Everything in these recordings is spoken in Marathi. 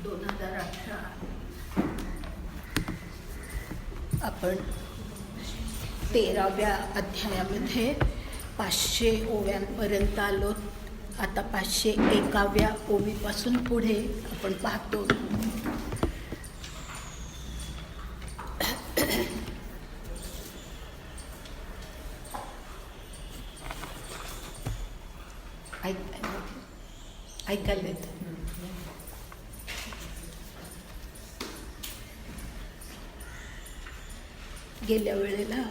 2018 आपण 13व्या अध्यायामध्ये 500 ओव्यांपर्यंत आलो. आता 501व्या ओवीपासून पुढे आपण पाहतो. ऐकायला येतं. गेल्या वेळेला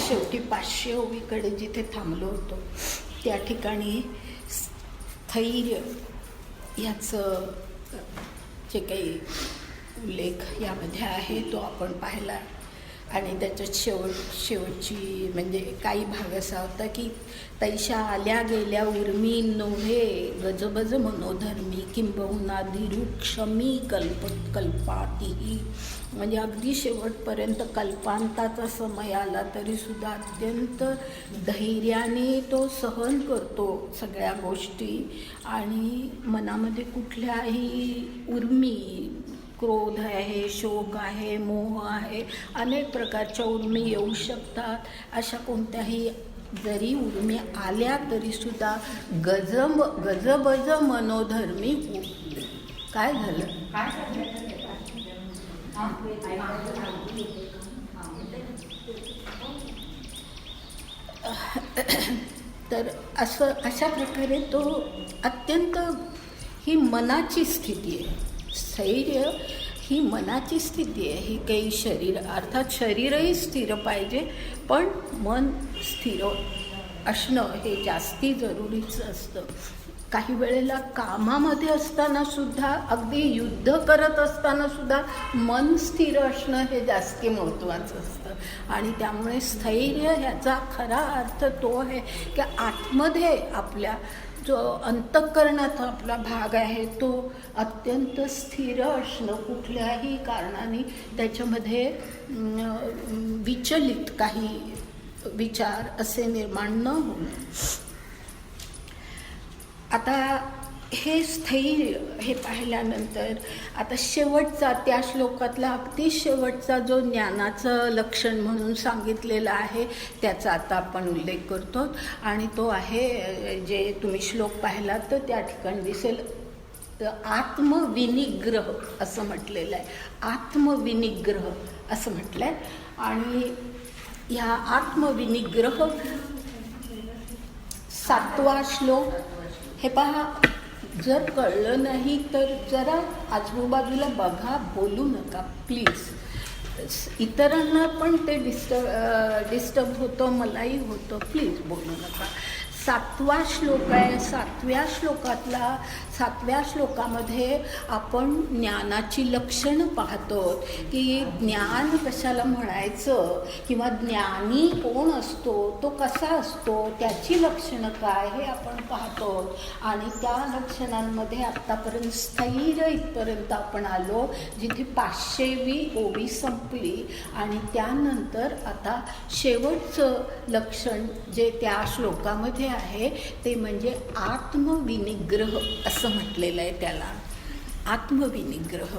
शेवटी 500 ओवीकडे जिथे थांबलो होतो त्या ठिकाणी स्थैर्य ह्याचं जे काही उल्लेख यामध्ये आहे तो आपण पाहिला. आणि त्याच्यात शेवटची म्हणजे काही भाग असा होता की तैशा आल्या गेल्या उर्मी नोव्हे गजबज मनोधर्मी किंबहुना धीरुक्षमी कल्पातीही. म्हणजे अगदी शेवटपर्यंत कल्पांताचा समय आला तरी सुद्धा अत्यंत धैर्याने तो सहन करतो सगळ्या गोष्टी. आणि मनामध्ये कुठल्याही उर्मी, क्रोध आहे, शोक आहे, मोह आहे, अनेक प्रकारच्या उर्मी येऊ शकतात. अशा कोणत्याही जरी उर्मी आल्या तरीसुद्धा गजबज मनोधर्मी. काय झालं? तर अशा प्रकारे तो अत्यंत ही मनाची स्थिती आहे. स्थैर्य ही मनाची स्थिती आहे. ही काही शरीर अर्थात शरीरही स्थिर पाहिजे पण मन स्थिर असणं हे जास्ती जरुरीचं असतं. काही वेळेला कामामध्ये असताना सुद्धा अगदी युद्ध करत असताना सुद्धा मन स्थिर असणं हे जास्ती महत्त्वाचं असतं. आणि त्यामुळे स्थैर्य ह्याचा खरा अर्थ तो आहे की आतमध्ये आपल्या जो अंतःकरणाचा आपला भाग आहे तो अत्यंत स्थिर असणं, कुठल्याही कारणाने त्याच्यामध्ये विचलित काही विचार असे निर्माण न होणं. आता हे स्थैर्य हे पाहिल्यानंतर आता शेवटचा त्या श्लोकातला अगदी शेवटचा जो ज्ञानाचं लक्षण म्हणून सांगितलेलं आहे त्याचा आता आपण उल्लेख करतो. आणि तो आहे जे तुम्ही श्लोक पाहिला तर त्या ठिकाणी दिसेल आत्मविनिग्रह असं म्हटलेलं आहे. आत्मविनिग्रह असं म्हटलं आहे. आणि ह्या आत्मविनिग्रह 7वा श्लोक हे पहा. जर कळलं नाही तर जरा आजूबाजूला बघा, बोलू नका प्लीज. इतरांना पण ते डिस्टर्ब होतं, मलाही होतं. प्लीज बोलू नका. 7वा श्लोक आहे. 7व्या श्लोकामध्ये आपण ज्ञानाची लक्षणं पाहतो की ज्ञान कशाला म्हणायचं किंवा ज्ञानी कोण असतो, तो कसा असतो, त्याची लक्षणं काय हे आपण पाहतो. आणि त्या लक्षणांमध्ये आत्तापर्यंत स्थैर्य इथपर्यंत आपण आलो जिथे 500वी ओवी संपली. आणि त्यानंतर आता शेवटचं लक्षण जे त्या श्लोकामध्ये आहे ते म्हणजे आत्मविनिग्रह असं म्हटलेलं आहे त्याला. आत्मविनिग्रह.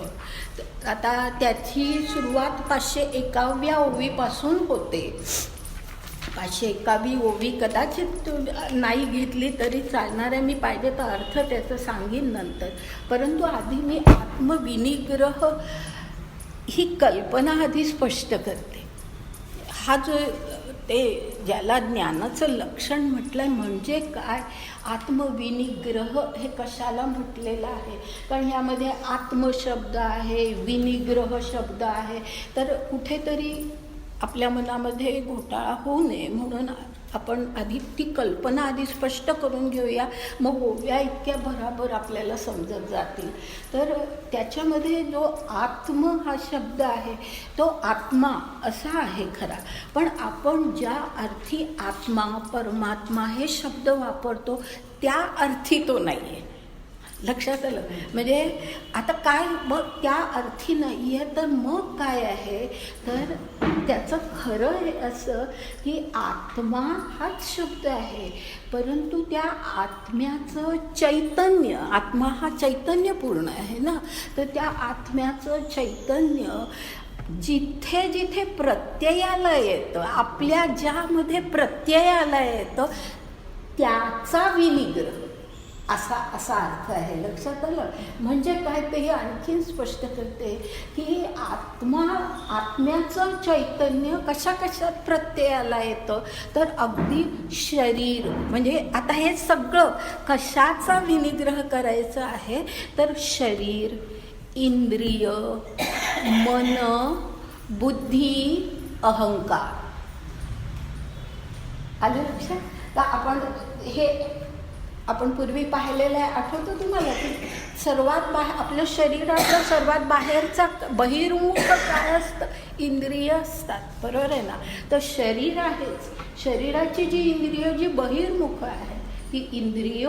आता त्याची सुरुवात 501व्या ओवीपासून होते. 501वी ओवी कदाचित नाही घेतली तरी चालणार आहे. मी पाहिजे तर अर्थ त्याचं सांगीन नंतर. परंतु आधी मी आत्मविनिग्रह ही कल्पना आधी स्पष्ट करते. हा जो ते ज्याला ज्ञानाचं लक्षण म्हटलं म्हणजे काय, आत्मविनिग्रह हे कशाला म्हटलेलं आहे. कारण ह्यामध्ये आत्मशब्द आहे, विनिग्रह शब्द आहे. तर कुठेतरी आपल्या मनामध्ये घोटाळा होऊ नये म्हणून आपण आधी ती कल्पना आधी स्पष्ट करून घेऊया. मग ओव्या इतक्या भराभर आपल्याला समजत जातील. तर त्याच्यामध्ये जो आत्म हा शब्द आहे तो आत्मा असा आहे खरा. पण आपण ज्या अर्थी आत्मा, परमात्मा हे शब्द वापरतो त्या अर्थी तो नाही आहे. लक्षात आलं. म्हणजे आता काय मग त्या अर्थी नाही आहे, तर मग काय आहे, तर त्याचं खरं हे असं की आत्मा हाच शब्द आहे, परंतु त्या आत्म्याचं चैतन्य, आत्मा हा चैतन्यपूर्ण आहे ना, तर त्या आत्म्याचं चैतन्य जिथे जिथे प्रत्ययाला येतं, आपल्या ज्यामध्ये प्रत्ययाला येतं त्याचा विनिग्रह, असा अर्थ आहे. लक्षात आलं. म्हणजे काय, ते हे आणखीन स्पष्ट करते की आत्म्याचं चैतन्य कशा कशात प्रत्ययाला येतं, तर अगदी शरीर, म्हणजे आता हे सगळं कशाचा विनिग्रह करायचा आहे, तर शरीर, इंद्रिय, मन, बुद्धी, अहंकार. आलं लक्षात. तर आपण पूर्वी पाहिलेलं आहे, आठवतं तुम्हाला की सर्वात आपलं शरीरातलं सर्वात बाहेरचा बहिर्मुख काय असतं, इंद्रिय असतात, बरोबर आहे ना. तर शरीर आहेच, शरीराची जी इंद्रिय जी बहिर्मुख आहे ती इंद्रिय,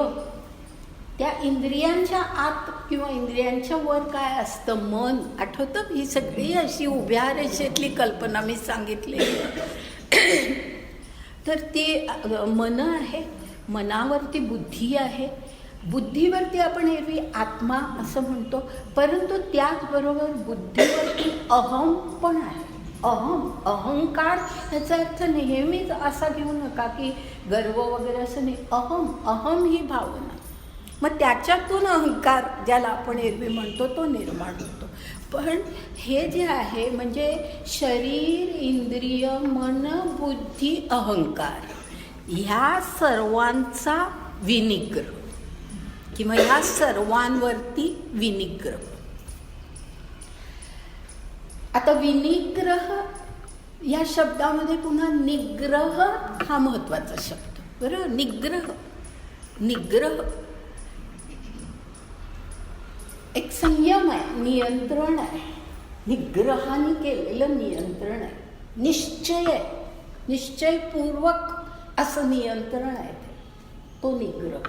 त्या इंद्रियांच्या आत किंवा इंद्रियांच्या वर काय असतं, मन. आठवतं, ही सगळी अशी उभ्या रेषेतली कल्पना मी सांगितलेली. तर ती मन आहे, मनावरती बुद्धी आहे, बुद्धीवरती आपण एरवी आत्मा असं म्हणतो, परंतु त्याचबरोबर बुद्धीवरती अहम पण आहे. अहंकार ह्याचा अर्थ नेहमीच असा घेऊ नका की गर्व वगैरे, असं नाही. अहम ही भावना, मग त्याच्यातून अहंकार ज्याला आपण एरवी म्हणतो तो निर्माण होतो. पण हे जे आहे म्हणजे शरीर, इंद्रिय, मन, बुद्धी, अहंकार ह्या सर्वांचा विनिग्रह किंवा ह्या सर्वांवरती विनिग्रह. आता विनिग्रह या शब्दामध्ये पुन्हा निग्रह हा महत्त्वाचा शब्द, बरोबर. निग्रह एक संयम आहे, नियंत्रण आहे, निग्रहाने केलेलं नियंत्रण आहे, निश्चय आहे, निश्चयपूर्वक असं नियंत्रण आहे, तो निग्रह.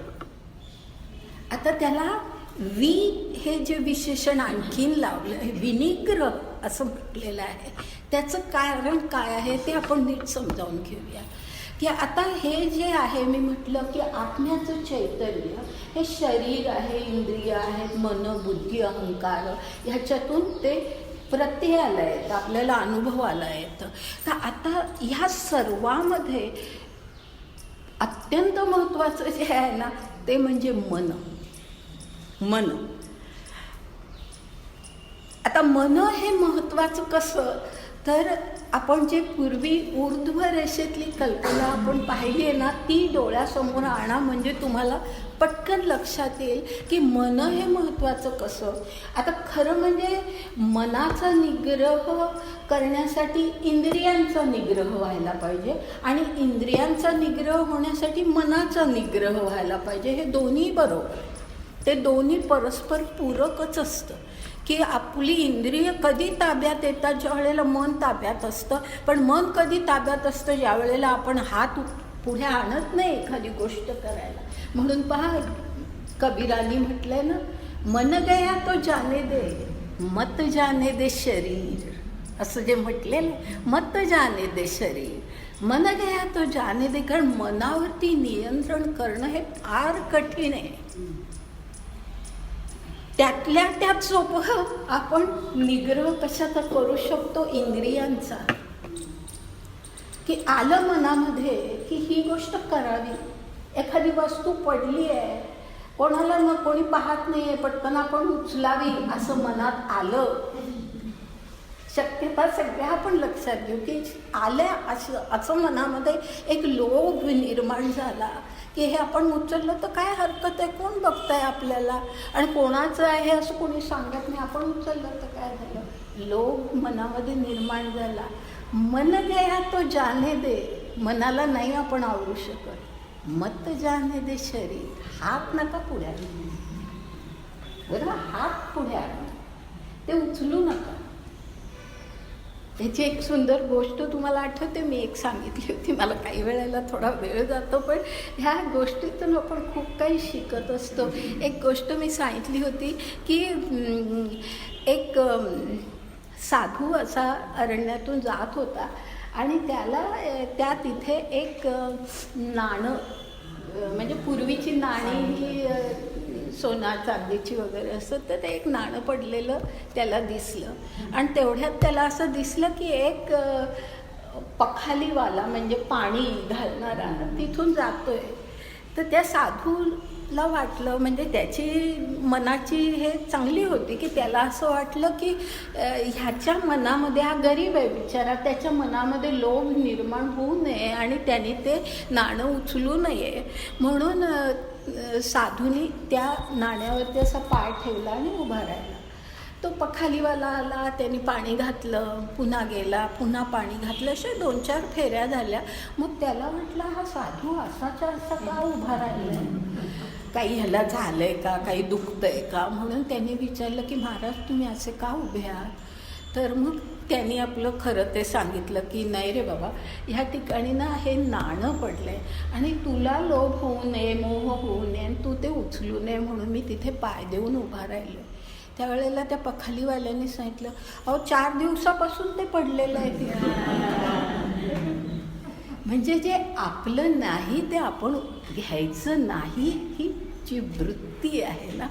आता त्याला हे जे विशेषण आणखीन लावलं आहे, विनिग्रह असं म्हटलेलं आहे, त्याचं कारण काय आहे ते आपण नीट समजावून घेऊया. की आता हे जे आहे, मी म्हटलं की आत्म्याचं चैतन्य हे शरीर आहे, इंद्रिय आहेत, मन, बुद्धी, अहंकार, ह्याच्यातून ते प्रत्ययाला येतं, आपल्याला अनुभवाला येतं. तर आता ह्या सर्वामध्ये अत्यंत महत्त्वाचं जे आहे ना, ते म्हणजे मन. आता मन हे महत्त्वाचं कसं, तर आपण जे पूर्वी ऊर्ध्व रेषेतली कल्पना आपण पाहिली आहे ना, ती डोळ्यासमोर आणा, म्हणजे तुम्हाला पटकन लक्षात येईल की मन हे महत्त्वाचं कसं. आता खरं म्हणजे मनाचा निग्रह करण्यासाठी इंद्रियांचा निग्रह व्हायला पाहिजे, आणि इंद्रियांचा निग्रह होण्यासाठी मनाचा निग्रह व्हायला पाहिजे. हे दोन्ही बरोबर, ते दोन्ही परस्पर पूरकच असतं. की आपली इंद्रिय कधी ताब्यात येतात, ज्या वेळेला मन ताब्यात असतं. पण मन कधी ताब्यात असतं, ज्या वेळेला आपण हात पुढे आणत नाही एखादी गोष्ट करायला. म्हणून पहा, कबीरांनी म्हटलंय ना, मन गया तो जाने दे, मत जाने दे शरीर, असं जे म्हटलेलं, मत जाने दे शरीर, मन गया तो जाने दे. कारण मनावरती नियंत्रण करणं हे फार कठीण आहे. त्यातल्या त्यात सोपं आपण निग्रह कशाचा करू शकतो, इंद्रियांचा. की आलं मनामध्ये की ही गोष्ट करावी, एखादी वस्तू पडली आहे, कोणाला न कोणी पाहत नाही आहे, पटकन आपण उचलावी असं मनात आलं, शक्यता सगळ्या आपण लक्षात घेऊ की आल्या असं मनामध्ये एक लोभ निर्माण झाला की हे आपण उचललं तर काय हरकत आहे, कोण बघताय आपल्याला, आणि कोणाचं आहे असं कोणी सांगत नाही, आपण उचललं तर काय झालं, लोभ मनामध्ये निर्माण झाला. मन गया तो जाने दे, मनाला नाही आपण आवरू शकत. मत जाने दे शरीर, हात नका पुढे आणू, बरं, हात पुढे आणू, ते उचलू नका. त्याची एक सुंदर गोष्ट तुम्हाला आठवते, मी एक सांगितली होती. मला काही वेळेला थोडा वेळ जातो, पण ह्या गोष्टीतून आपण खूप काही शिकत असतो. एक गोष्ट मी सांगितली होती की एक साधू असा अरण्यातून जात होता आणि त्या तिथे एक नाणं, म्हणजे पूर्वीची नाणी ही सोना चांदीची वगैरे असतं, तर ते एक नाणं पडलेलं त्याला दिसलं. आणि तेवढ्यात त्याला असं दिसलं की एक पखालीवाला, म्हणजे पाणी घालणारा, तिथून जातोय. तर त्या साधूला वाटलं, म्हणजे त्याची मनाची हे चांगली होती, की त्याला असं वाटलं की ह्याच्या मनामध्ये, हा गरीब आहे बिचारा, त्याच्या मनामध्ये लोभ निर्माण होऊ नये आणि त्याने ते नाणं उचलू नये, म्हणून साधूने त्या नाण्यावरती असा पाय ठेवला आणि उभा राहिला. तो पखालीवाला आला, त्याने पाणी घातलं, पुन्हा गेला, पुन्हा पाणी घातलं, अशा 2-4 फेऱ्या झाल्या. मग त्याला म्हटलं, हा साधू असाच्या असा का उभा राहिला, काही ह्याला झालंय का, काही दुखतंय का, म्हणून त्याने विचारलं की महाराज तुम्ही असे का उभे आहात. तर मग त्यांनी आपलं खरं ते सांगितलं की नाही रे बाबा, ह्या ठिकाणी ना हे नाणं पडलं आहे आणि तुला लोभ होऊ नये, मोह होऊ नये आणि तू ते उचलू नये म्हणून मी तिथे पाय देऊन उभा राहिलो. त्यावेळेला त्या पखालीवाल्याने सांगितलं, अहो 4 दिवसापासून ते पडलेलं आहे तिथे. म्हणजे जे आपलं नाही ते आपण घ्यायचं नाही, ही जी वृत्ती आहे ना,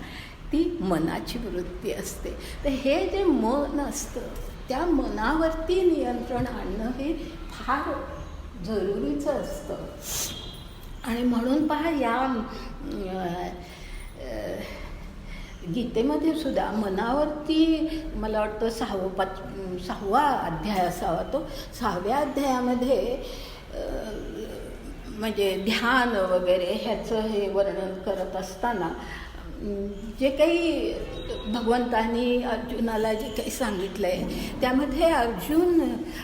ती मनाची वृत्ती असते. तर हे जे मन असतं, त्या मनावरती नियंत्रण आणणं हे फार जरुरीचं असतं. आणि म्हणून पहा, या गीतेमध्ये सुद्धा मनावरती, मला वाटतं 6वा अध्याय असावा तो, 6व्या अध्यायामध्ये म्हणजे ध्यान वगैरे ह्याचं हे वर्णन करत असताना जे काही भगवंतांनी अर्जुनाला जे काही सांगितलं आहे, त्यामध्ये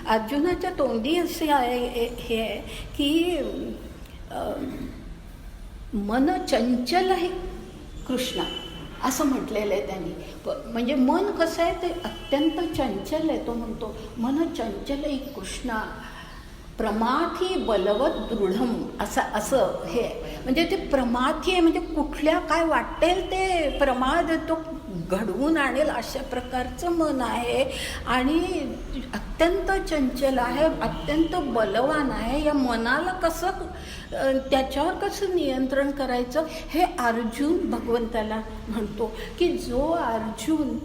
अर्जुनाच्या तोंडी असे हे आहे की मन चंचल आहे कृष्णा, असं म्हटलेलं आहे त्यांनी. म्हणजे मन कसं आहे, ते अत्यंत चंचल आहे. तो म्हणतो मन चंचल आहे कृष्णा, प्रमाथी बलवत दृढम, असं हे म्हणजे ते प्रमाथी आहे, म्हणजे कुठल्या काय वाटेल ते प्रमाद तो घडवून आणेल अशा प्रकारचं मन आहे आणि अत्यंत चंचल आहे, अत्यंत बलवान आहे. या मनाला कसं, त्याच्यावर कसं नियंत्रण करायचं, हे अर्जुन भगवंताला म्हणतो. की जो अर्जुन,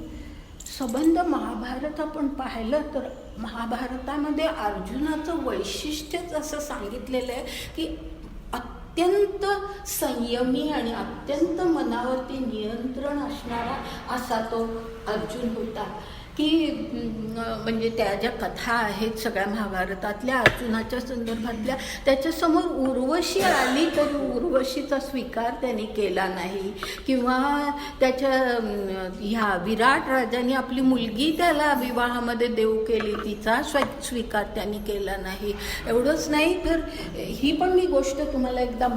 संबंध महाभारत आपण पाहिलं तर महाभारतामध्ये अर्जुनाचं वैशिष्ट्यच असं सांगितलेलं आहे की अत्यंत संयमी आणि अत्यंत मनावरती नियंत्रण असणारा असा तो अर्जुन होता. की म्हणजे त्या ज्या कथा आहेत सगळ्या महाभारतातल्या अर्जुनाच्या संदर्भातल्या, त्याच्यासमोर उर्वशी आली तरी उर्वशीचा स्वीकार त्यांनी केला नाही, किंवा त्याच्या ह्या विराट राजाने आपली मुलगी त्याला विवाहामध्ये देऊ केली, तिचा स्वीकार त्यांनी केला नाही. एवढंच नाही तर ही पण मी गोष्ट तुम्हाला एकदा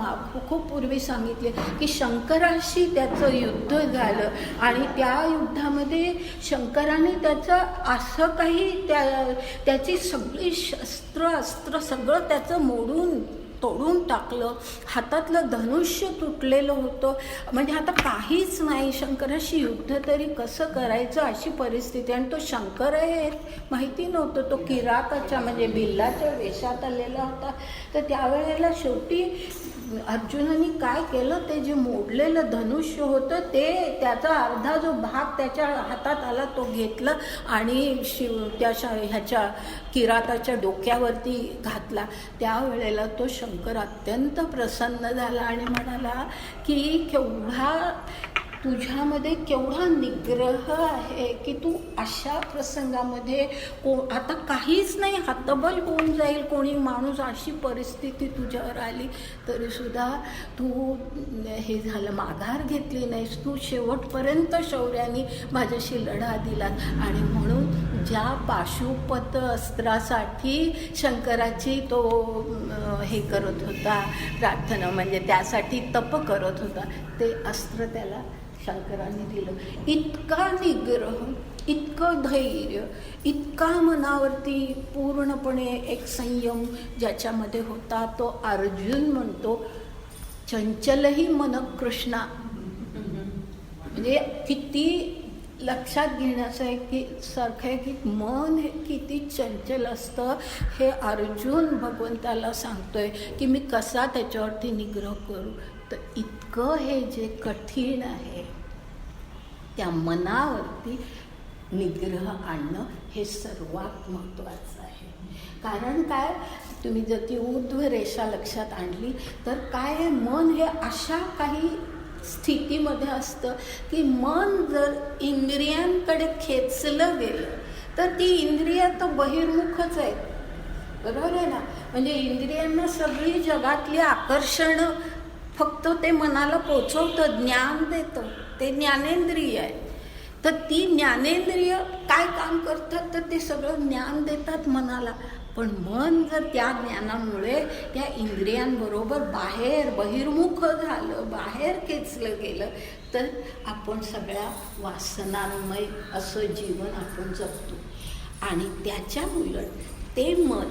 खूप पूर्वी सांगितली की शंकराशी त्याचं युद्ध झालं आणि त्या युद्धामध्ये शंकराने त्याचं असं काही त्याची सगळी अस्त्र सगळं त्याचं तोडून टाकलं. हातातलं धनुष्य तुटलेलं होतं, म्हणजे आता काहीच नाही, शंकराशी युद्ध तरी कसं करायचं अशी परिस्थिती. आणि तो शंकर आहे माहिती नव्हतं, तो किराताच्या म्हणजे बिल्लाच्या वेशात आलेला होता. तर त्यावेळेला शेवटी अर्जुनाने काय केलं, ते जे मोडलेलं धनुष्य होतं ते त्याचा अर्धा जो भाग त्याच्या हातात आला तो घेतला आणि ह्याच्या किराताच्या डोक्यावरती घातला. त्यावेळेला तो शंकर अत्यंत प्रसन्न झाला आणि म्हणाला की तुझ्यामध्ये केवढा निग्रह आहे की तू अशा प्रसंगामध्ये आता काहीच नाही, हतबल होऊन जाईल कोणी माणूस, अशी परिस्थिती तुझ्यावर आली तरीसुद्धा तू हे झालं, माघार घेतली नाहीस, तू शेवटपर्यंत शौर्याने माझ्याशी लढा दिलात. आणि म्हणून ज्या पाशुपत अस्त्रासाठी शंकराची तो हे करत होता प्रार्थना, म्हणजे त्यासाठी तप करत होता, ते अस्त्र त्याला शंकराने दिलं. इतका निग्रह, इतकं धैर्य, इतका मनावरती पूर्णपणे एक संयम ज्याच्यामध्ये होता, तो अर्जुन म्हणतो चंचलही मन कृष्णा. म्हणजे किती लक्षात घेण्याचं आहे की सारखं आहे की मन हे किती चंचल असतं, हे अर्जुन भगवंताला सांगतोय की मी कसा त्याच्यावरती निग्रह करू. तर इतकं हे जे कठीण आहे त्या मनावरती निग्रह आणणं हे सर्वात महत्त्वाचं आहे. कारण काय, तुम्ही जर ती ऊर्ध्व रेषा लक्षात आणली तर काय आहे, मन हे अशा काही स्थितीमध्ये असतं की मन जर इंद्रियांकडे खेचलं गेलं तर ती इंद्रिय तर बहिर्मुखच आहेत, बरोबर आहे ना. म्हणजे इंद्रियांना सगळी जगातली आकर्षणं फक्त ते मनाला पोचवतं, ज्ञान देतं, ते ज्ञानेंद्रिय आहे. तर ती ज्ञानेंद्रिय काय काम करतात, तर ते सगळं ज्ञान देतात मनाला. पण मन जर त्या ज्ञानामुळे त्या इंद्रियांबरोबर बाहेर बहिर्मुख झालं, बाहेर खेचलं गेलं, तर आपण सगळ्या वासनांमय असं जीवन आपण जगतो. आणि त्याच्या उलट ते मन,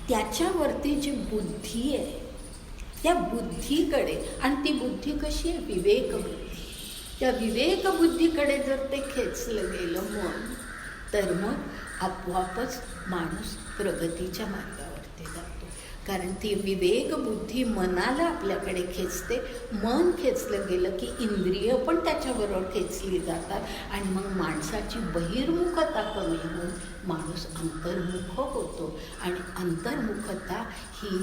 त्याच्यावरती जी बुद्धी आहे त्या बुद्धीकडे, आणि ती बुद्धी कशी आहे, विवेकबुद्धी, त्या विवेकबुद्धीकडे जर ते खेचलं गेलं मन, तर मग आपोआपच माणूस प्रगतीच्या मार्गावरती जातो. कारण ती विवेकबुद्धी मनाला आपल्याकडे खेचते. मन खेचलं गेलं की इंद्रिय पण त्याच्याबरोबर खेचली जातात, आणि मग माणसाची बहिर्मुखता कमी होऊन माणूस अंतर्मुख होतो. आणि अंतर्मुखता ही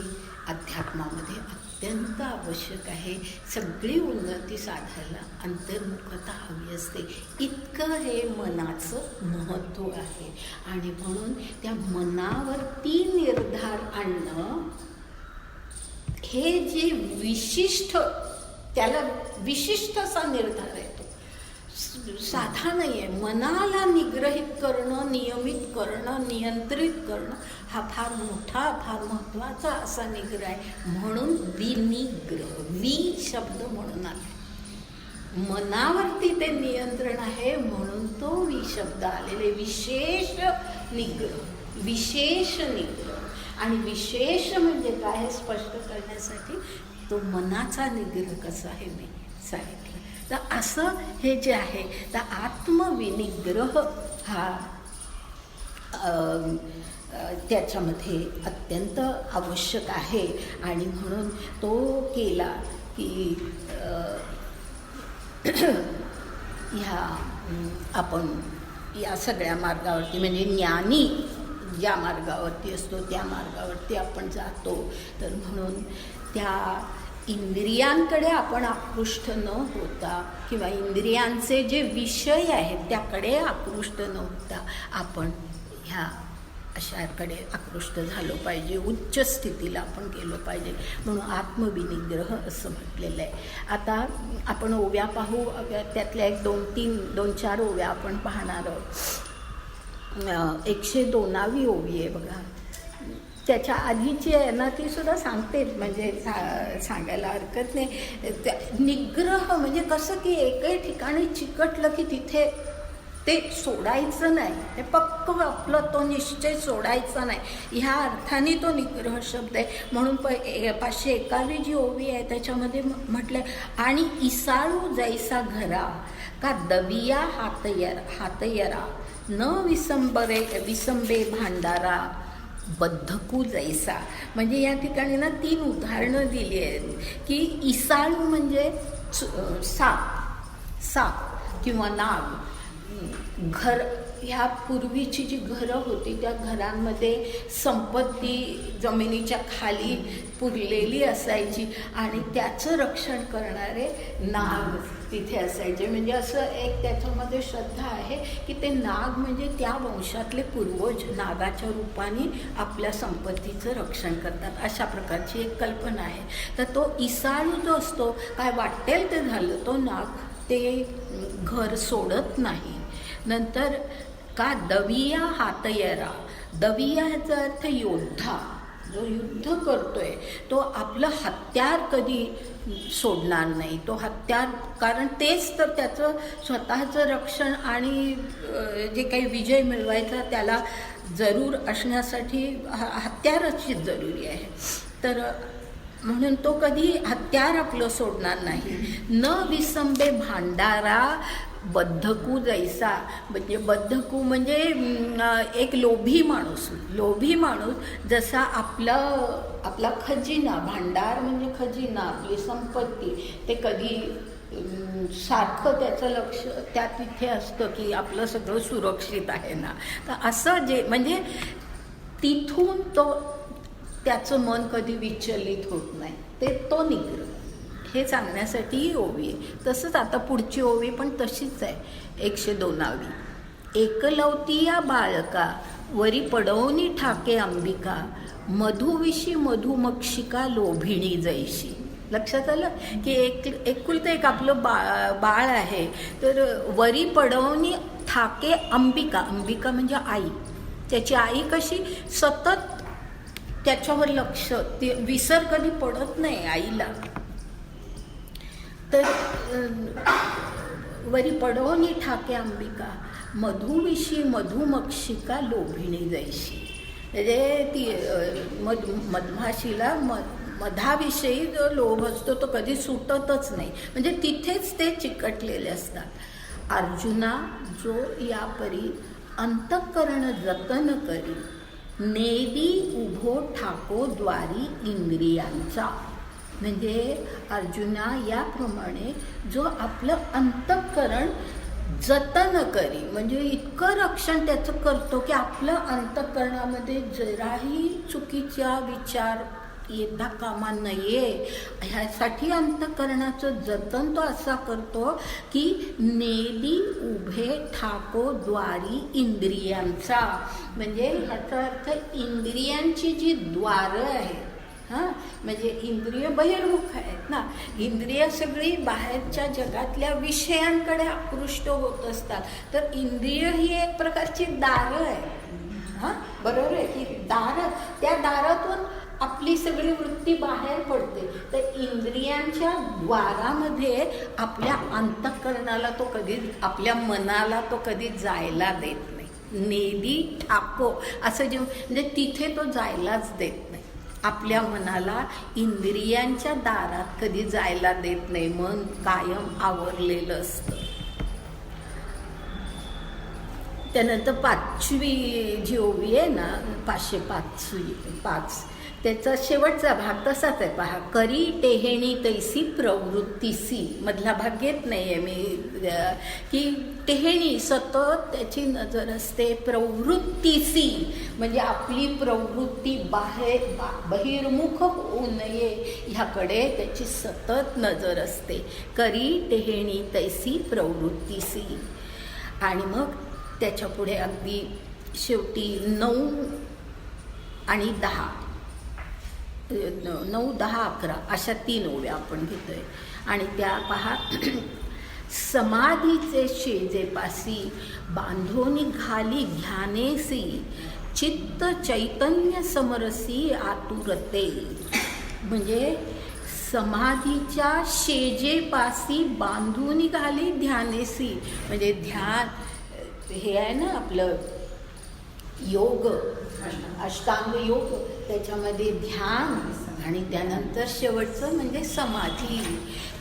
अध्यात्मामध्ये अत्यंत आवश्यक आहे. सगळी उन्नती साधायला अंतर्मुखता हवी असते. इतकं हे मनाचं महत्त्व आहे. आणि म्हणून त्या मनावरती निर्धार आणणं हे जे विशिष्ट, त्याला विशिष्ट असा निर्धार आहे, तो साधा नाही आहे. मनाला निग्रहित करणं, नियमित करणं, नियंत्रित करणं हा फार मोठा, फार महत्त्वाचा असा निग्रह आहे. म्हणून विनिग्रह, वि शब्द म्हणून आला, मनावरती ते नियंत्रण आहे म्हणून तो वि शब्द आलेले. विशेष निग्रह, विशेष निग्रह. आणि विशेष म्हणजे काय हे स्पष्ट करण्यासाठी तो मनाचा निग्रह कसा आहे मी सांगितलं. तर असं हे जे आहे, तर आत्मविनिग्रह हा त्याच्यामध्ये अत्यंत आवश्यक आहे. आणि म्हणून तो केला की ह्या आपण या सगळ्या मार्गावरती, म्हणजे ज्ञानी ज्या मार्गावरती असतो त्या मार्गावरती आपण जातो. तर म्हणून त्या इंद्रियांकडे आपण आकृष्ट न होता, किंवा इंद्रियांचे जे विषय आहेत त्याकडे आकृष्ट न होता आपण ह्या अशाकडे आकृष्ट झालो पाहिजे, उच्च स्थितीला आपण गेलो पाहिजे. म्हणून आत्मविनिग्रह असं म्हटलेलं आहे. आता आपण ओव्या पाहू, त्यातल्या एक 2-4 ओव्या आपण पाहणार आहोत. 102वी ओवी आहे बघा. त्याच्या आधीची आहे ना ती सुद्धा सांगतेच, म्हणजे सांगायला हरकत नाही. निग्रह म्हणजे कसं की एकही ठिकाणी चिकटलं की तिथे ते सोडायचं नाही, ते पक्क आपलं तो निश्चय सोडायचा नाही, ह्या अर्थाने तो निग्रह शब्द आहे. म्हणून 551 जी ओवी आहे त्याच्यामध्ये म्हटलं, आणि इसाळू जैसा घरा का दविया हातयरा न विसंबे भांडारा बद्धकू जैसा. म्हणजे या ठिकाणी ना 3 उदाहरणं दिली आहेत की इसाळू म्हणजे साप किंवा नाग. घर, ह्या पूर्वीची जी घरं होती त्या घरांमध्ये संपत्ती जमिनीच्या खाली पुरलेली असायची, आणि त्याचं रक्षण करणारे नाग तिथे असायचे. म्हणजे असं एक त्याच्यामध्ये श्रद्धा आहे की ते नाग म्हणजे त्या वंशातले पूर्वज नागाच्या रूपाने आपल्या संपत्तीचं रक्षण करतात, अशा प्रकारची एक कल्पना आहे. तर तो इसाळू जो असतो, काय वाटेल ते झालं, तो नाग ते घर सोडत नाही. नंतर का दविया हातयरा. दविया ह्याचा अर्थ योद्धा, जो युद्ध करतोय तो आपलं हत्यार कधी सोडणार नाही. तो हत्यार, कारण तेच तर त्याचं स्वतःचं रक्षण आणि जे काही विजय मिळवायचा त्याला जरूर असण्यासाठी हत्यारच जरुरी आहे. तर म्हणून तो कधी हत्यार आपलं सोडणार नाही. न विसंबे भांडारा बद्धकू जैसा. म्हणजे बद्धकू म्हणजे एक लोभी माणूस. लोभी माणूस जसा आपला खजिना, भांडार म्हणजे खजिना, आपली संपत्ती, ते कधी सारखं त्याचं लक्ष त्या तिथे असतं की आपलं सगळं सुरक्षित आहे ना. तर असं जे म्हणजे तिथून त्याचं मन कधी विचलित होत नाही, तो निग्रह, हे सांगण्यासाठी ही ओवी आहे. तसंच आता पुढची ओवी पण तशीच आहे, 102वी. एकलवतीया बाळका वरी पडवनी ठाके अंबिका, मधुविशी मधुमक्षिका लोभिणी जैशी. लक्षात आलं की एकुलतं एक आपलं बाळ आहे. तर वरी पडवनी ठाके अंबिका. अंबिका म्हणजे आई. त्याची आई कशी सतत त्याच्यावर लक्ष, ते विसर कधी पडत नाही आईला. तर वरी पडवनी ठाके अंबिका, मधुविशी मधुमक्षिका लोभिणी जैशी. म्हणजे ती मधमाशीला मधाविषयी जो लोभ असतो तो कधी सुटतच नाही, म्हणजे तिथेच ते चिकटलेले असतात. अर्जुना जो यापरी अंतःकरण जतन करी, नेदी उभो ठाको द्वारी इंद्रियांचा. म्हणजे अर्जुना याप्रमाणे जो आपलं अंतःकरण जतन करी, म्हणजे इतकं रक्षण त्याचं करतो की आपलं अंतःकरणामध्ये जराही चुकीचा विचार येता कामा नये, ह्यासाठी अंतःकरणाचं जतन तो असा करतो की नेदी उभे ठाको द्वारी इंद्रियांचा. म्हणजे ह्याचा अर्थ इंद्रियांची जी द्वारं आहेत, म्हणजे इंद्रिय बहिर्मुख आहेत ना. इंद्रिय सगळी बाहेरच्या जगातल्या विषयांकडे आकृष्ट होत असतात. तर इंद्रिय ही एक प्रकारची दारं आहे. बरोबर आहे की दारं, त्या दारातून आपली सगळी वृत्ती बाहेर पडते. तर इंद्रियांच्या द्वारामध्ये आपल्या अंतःकरणाला तो कधी, आपल्या मनाला तो कधी जायला देत नाही. नेदी ठाको असं जे, म्हणजे तिथे तो जायलाच देत नाही. आपल्या मनाला इंद्रियांच्या दारात कधी जायला देत नाही. मन कायम आवरलेलं असतं. त्यानंतर 5वी जी ओवी आहे ना, 505, त्याचा शेवटचा भाग तसाच आहे पहा. करी टेहेणी तैसी प्रवृत्तीसी. मधला भाग घेत नाही आहे मी, की टेहेणी सतत त्याची नजर असते. प्रवृत्तीसी म्हणजे आपली प्रवृत्ती बहिर्मुख होऊ नये ह्याकडे त्याची सतत नजर असते. करी टेहेणी तैसी प्रवृत्तीसी. आणि मग त्याच्या पुढे अगदी शेवटी 9 आणि 10, 9, 10, 11 अशा 3 ओव्या आपण घेतोय. आणि त्या पहा. समाधीचे शेजेपासी बांधोनी घाली घ्यानेसी, चित्त चैतन्य समरसी आतुरते. म्हणजे समाधीच्या शेजेपासी बांधून घाली ध्यानेसी. म्हणजे ध्यान हे आहे ना आपलं योग, अष्टांग योग, त्याच्यामध्ये ध्यान आणि त्यानंतर शेवटचं म्हणजे समाधी.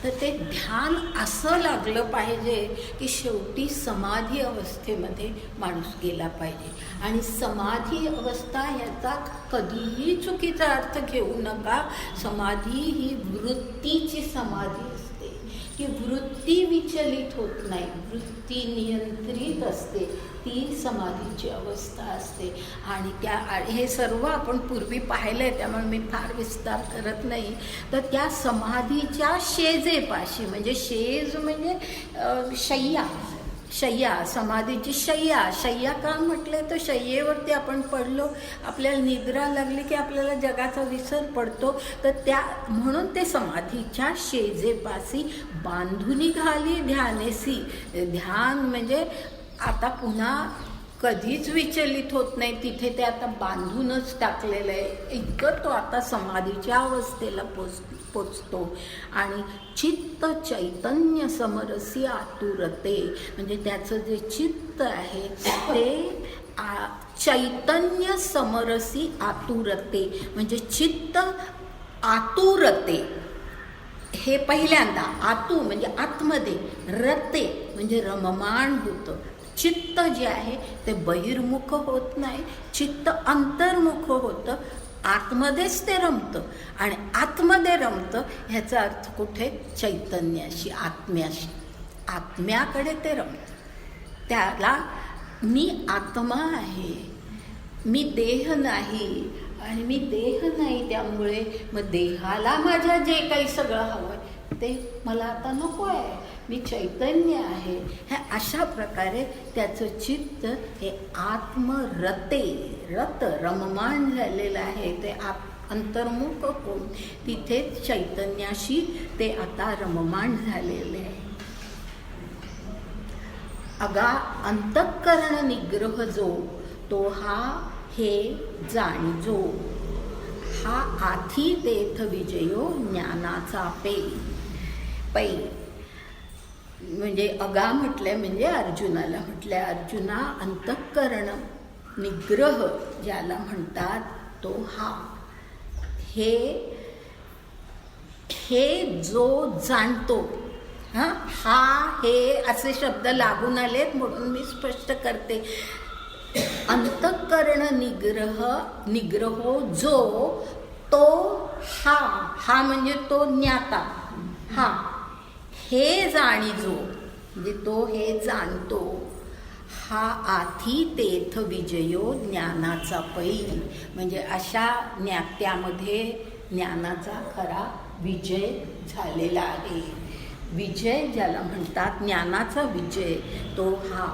तर ते ध्यान असं लागलं पाहिजे की शेवटी समाधी अवस्थेमध्ये माणूस गेला पाहिजे. आणि समाधी अवस्था याचा कधीही चुकीचा अर्थ घेऊ नका. समाधी ही वृत्तीची समाधी असते की वृत्ती विचलित होत नाही, वृत्ती नियंत्रित असते, ती समाधीची अवस्था असते. आणि हे सर्व आपण पूर्वी पाहिलं आहे, त्यामुळे मी फार विस्तार करत नाही. तर त्या समाधीच्या शेजेपाशी, म्हणजे शेज म्हणजे शय्या, समाधीची शय्या का म्हटले तर शय्येवरती आपण पडलो, आपल्याला निद्रा लागली की आपल्याला जगाचा विसर पडतो. तर म्हणून ते समाधीच्या शेजेपासी बांधुनी घाली ध्यानेसी. ध्यान म्हणजे आता पुन्हा कधीच विचलित होत नाही. तिथे ते आता बांधूनच टाकलेलं आहे. इतकं तो आता समाधीच्या अवस्थेला पोचतो. आणि चित्त चैतन्य समरसी आतुरते, म्हणजे त्याचं जे चित्त आहे ते चैतन्य समरसी आतुरते, म्हणजे चित्त आतुरते. हे पहिल्यांदा आतू म्हणजे आतमध्ये, रते म्हणजे रममाण होतं. चित्त जे आहे ते बहिर्मुख होत नाही, चित्त अंतर्मुख होतं, आतमध्येच ते रमतं. आणि आतमध्ये रमतं ह्याचा अर्थ कुठे? चैतन्याशी, आत्म्याशी, आत्म्याकडे ते रमतं. त्याला मी आत्मा आहे, मी देह नाही, आणि मी देह नाही, त्यामुळे मग देहाला माझ्या जे काही सगळं हवं आहे ते मला आता नको आहे, मी चैतन्य आहे. ह्या अशा प्रकारे त्याचं चित्त हे आत्मरते, रत रममाण झालेलं आहे. ते अंतर्मुख होऊन तिथेच चैतन्याशी ते आता रममाण झालेले आहे. अगा अंतःकरण निग्रह जो, तो हा हे जाणीजो, हा आधी तेथ विजयो ज्ञानाचा पै. म्हणजे अगा म्हटलंय म्हणजे अर्जुनाला म्हटलंय, अर्जुना अंतःकरण निग्रह ज्याला म्हणतात तो हा, हे जो जाणतो, हा हे असे शब्द लागून आलेत म्हणून मी स्पष्ट करते. अंतःकरण निग्रहो जो, तो हा म्हणजे तो ज्ञाता, हा हे जाणीजो म्हणजे तो हे जाणतो, हा आधी तेथ विजयो ज्ञानाचा पै, म्हणजे अशा ज्ञात्यामध्ये ज्ञानाचा खरा विजय झालेला आहे. विजय ज्याला म्हणतात, ज्ञानाचा विजय तो हा.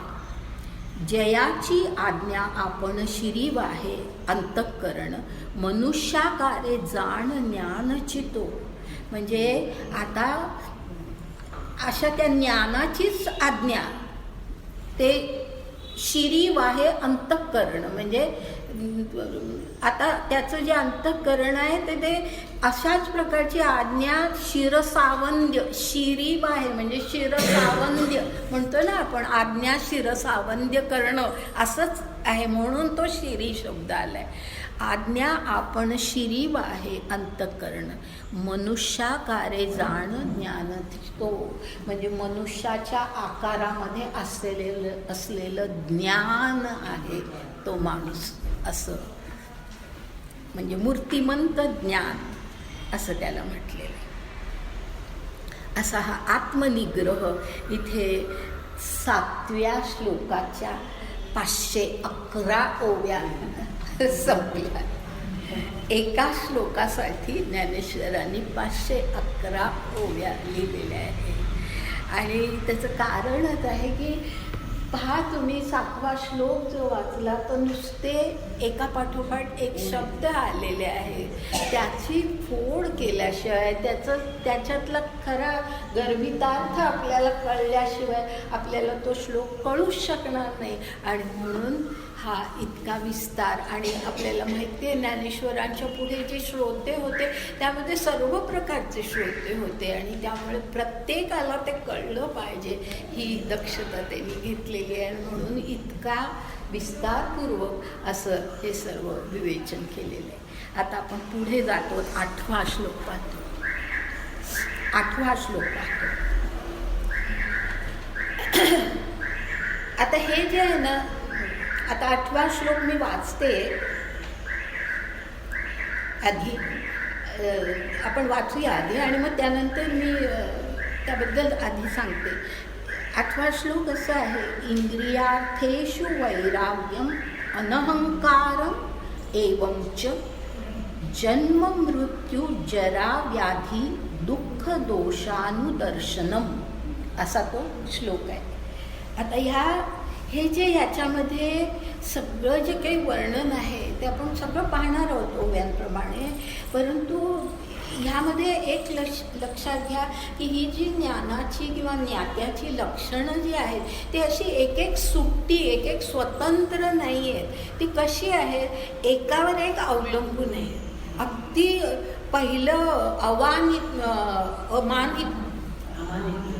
जयाची आज्ञा आपण शिरीव आहे अंतःकरण, मनुष्याकारे जाण ज्ञान चितो. म्हणजे आता अशा त्या ज्ञानाचीच आज्ञा, ते शिरीव आहे अंतःकरण. म्हणजे आता त्याचं जे अंतःकरण आहे ते अशाच प्रकारची आज्ञा शिरसावंद्य, शिरीव आहे म्हणजे शिरसावंद्य म्हणतो ना आपण, आज्ञा शिरसावंद्य करणं असंच आहे, म्हणून तो शिरी शब्द आलाय. आज्ञा आपण शिरीव आहे अंतःकरण, मनुष्याकारे जाण ज्ञान तो, म्हणजे मनुष्याच्या आकारामध्ये असलेलं ज्ञान आहे तो माणूस, असं म्हणजे मूर्तिमंत ज्ञान असं त्याला म्हटलेलं आहे. असा हा आत्मनिग्रह इथे 7व्या श्लोकाच्या 511 ओव्या संपल्या. एका श्लोकासाठी ज्ञानेश्वरांनी 511 ओव्या लिहिलेल्या आहेत. आणि त्याचं कारणच आहे की पहा तुम्ही 7वा श्लोक जो वाचला तर नुसते एका पाठोपाठ एक शब्द आलेले आहेत, त्याची फोड केल्याशिवाय त्याच्यातला खरा गर्भितार्थ आपल्याला कळल्याशिवाय आपल्याला तो श्लोक कळूच शकणार नाही. आणि म्हणून हा इतका विस्तार. आणि आपल्याला माहिती आहे ज्ञानेश्वरांच्या पुढे जे श्रोते होते त्यामध्ये सर्व प्रकारचे श्रोते होते, आणि त्यामुळे प्रत्येकाला ते कळलं पाहिजे ही दक्षता त्यांनी घेतलेली आहे. म्हणून इतका विस्तारपूर्वक असं हे सर्व विवेचन केलेलं आहे. आता आपण पुढे जातो, 8वा श्लोक पाहतो. 8वा श्लोक पाहतो. आता हे जे आहे ना, आता 8वा श्लोक मी वाचते आधी, आपण वाचूया आधी आणि मग त्यानंतर मी त्याबद्दल आधी सांगते. 8वा श्लोक असा आहे, इंद्रियार्थेषु वैराग्यम अनहंकारम एवंच जन्म मृत्यू जरा व्याधी दुःख दोषानुदर्शनम, असा तो श्लोक आहे. आता हे जे याच्यामध्ये सगळं जे काही वर्णन आहे ते आपण सगळं पाहणार आहोत ओव्यांप्रमाणे, परंतु ह्यामध्ये एक लक्षात घ्या की ही जी ज्ञानाची किंवा ज्ञात्याची लक्षणं जी आहेत ती अशी एक एक सुट्टी एक एक स्वतंत्र नाही आहेत. ती कशी आहेत, एकावर एक अवलंबून आहे. अगदी पहिलं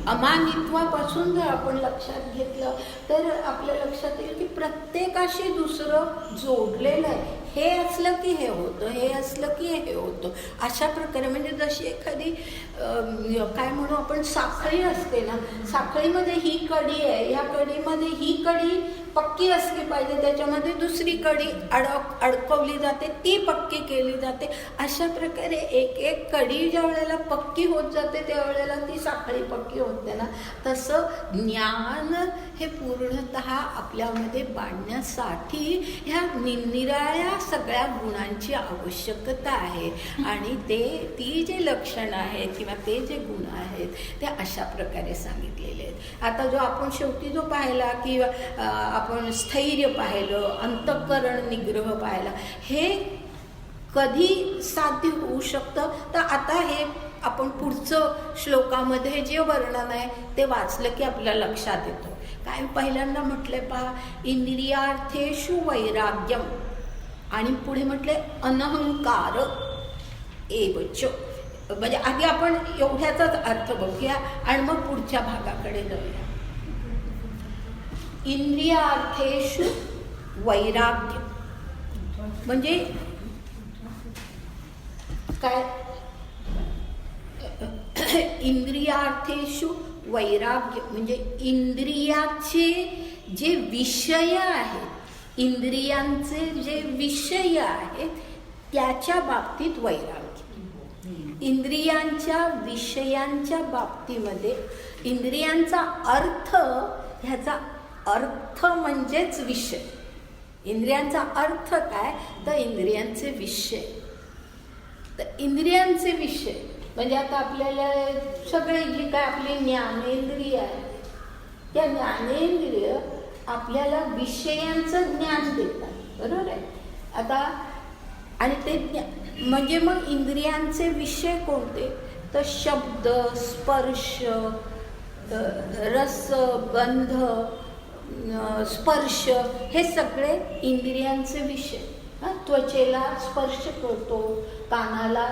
अमानित्वापासून जर आपण लक्षात घेतलं तर आपल्या लक्षात येईल की प्रत्येकाशी दुसरं जोडलेलं आहे. हे असलं की हे होतं, हे असलं की हे होतं. अशा प्रकारे म्हणजे जशी एखादी काय म्हणू आपण साखळी असते ना, साखळीमध्ये ही कडी आहे, ह्या कडीमध्ये ही कडी पक्की असली पाहिजे, त्याच्यामध्ये दुसरी कडी अडकवली जाते, ती पक्की केली जाते. अशा प्रकारे एक एक कडी ज्या वेळेला पक्की होत जाते त्यावेळेला ती साखळी पक्की होते ना. तसं ज्ञान हे पूर्णतः आपल्यामध्ये बांधण्यासाठी ह्या निरनिराळ्या सगळ्या गुणांची आवश्यकता आहे. आणि ती जे लक्षणं आहेत किंवा ते जे गुण आहेत ते अशा प्रकारे सांगितलेले आहेत. आता जो आपण शेवटी जो पाहिला की आपण स्थैर्य पाहिलं, अंतःकरण निग्रह पाहिला, हे कधी साध्य होऊ शकतं तर आता हे आपण पुढचं श्लोकामध्ये जे वर्णन आहे ते वाचलं की आपल्या लक्षात येतं. काय पहिल्यांदा म्हटलंय पहा, इंद्रियार्थेषु वैराग्यम, आणि पुढे म्हटले अनहंकार एवच. म्हणजे आधी आपण एवढ्याचाच अर्थ बघूया आणि मग पुढच्या भागाकडे जाऊया. इंद्रियार्थेषु वैराग्य म्हणजे काय, इंद्रियार्थेषु वैराग्य म्हणजे इंद्रियाचे जे विषय आहेत, इंद्रियांचे जे विषय आहेत त्याच्या बाबतीत वैराग्य. इंद्रियांच्या विषयांच्या बाबतीमध्ये इंद्रियांचा अर्थ, ह्याचा अर्थ म्हणजेच विषय. इंद्रियांचा अर्थ काय तर इंद्रियांचे विषय. तर इंद्रियांचे विषय म्हणजे आता आपल्याला सगळे जी काय आपली ज्ञानेंद्रिय आहे त्या ज्ञानेंद्रिय आपल्याला विषयांचं ज्ञान देतात, बरोबर आहे. आता आणि ते म्हणजे मग इंद्रियांचे विषय कोणते तर शब्द, स्पर्श, रस, गंध, स्पर्श, हे सगळे इंद्रियांचे विषय. त्वचेला स्पर्श करतो, कानाला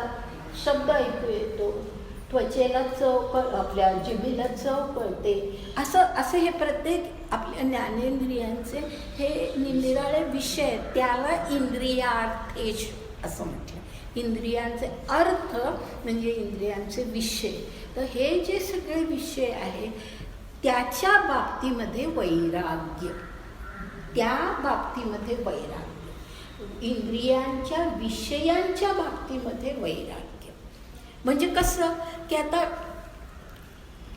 शब्द ऐकू येतो, त्वचेला चव, आपल्या जिभेला चव कळते. असं हे प्रत्येक आपल्या ज्ञानेंद्रियांचे हे निरनिराळे विषय, त्याला इंद्रियार्थेश असं म्हटलं. इंद्रियांचे अर्थ म्हणजे इंद्रियांचे विषय. तर हे जे सगळे विषय आहेत त्याच्या बाबतीमध्ये वैराग्य, त्या बाबतीमध्ये वैराग्य, इंद्रियांच्या विषयांच्या बाबतीमध्ये वैराग्य. म्हणजे कसं की आता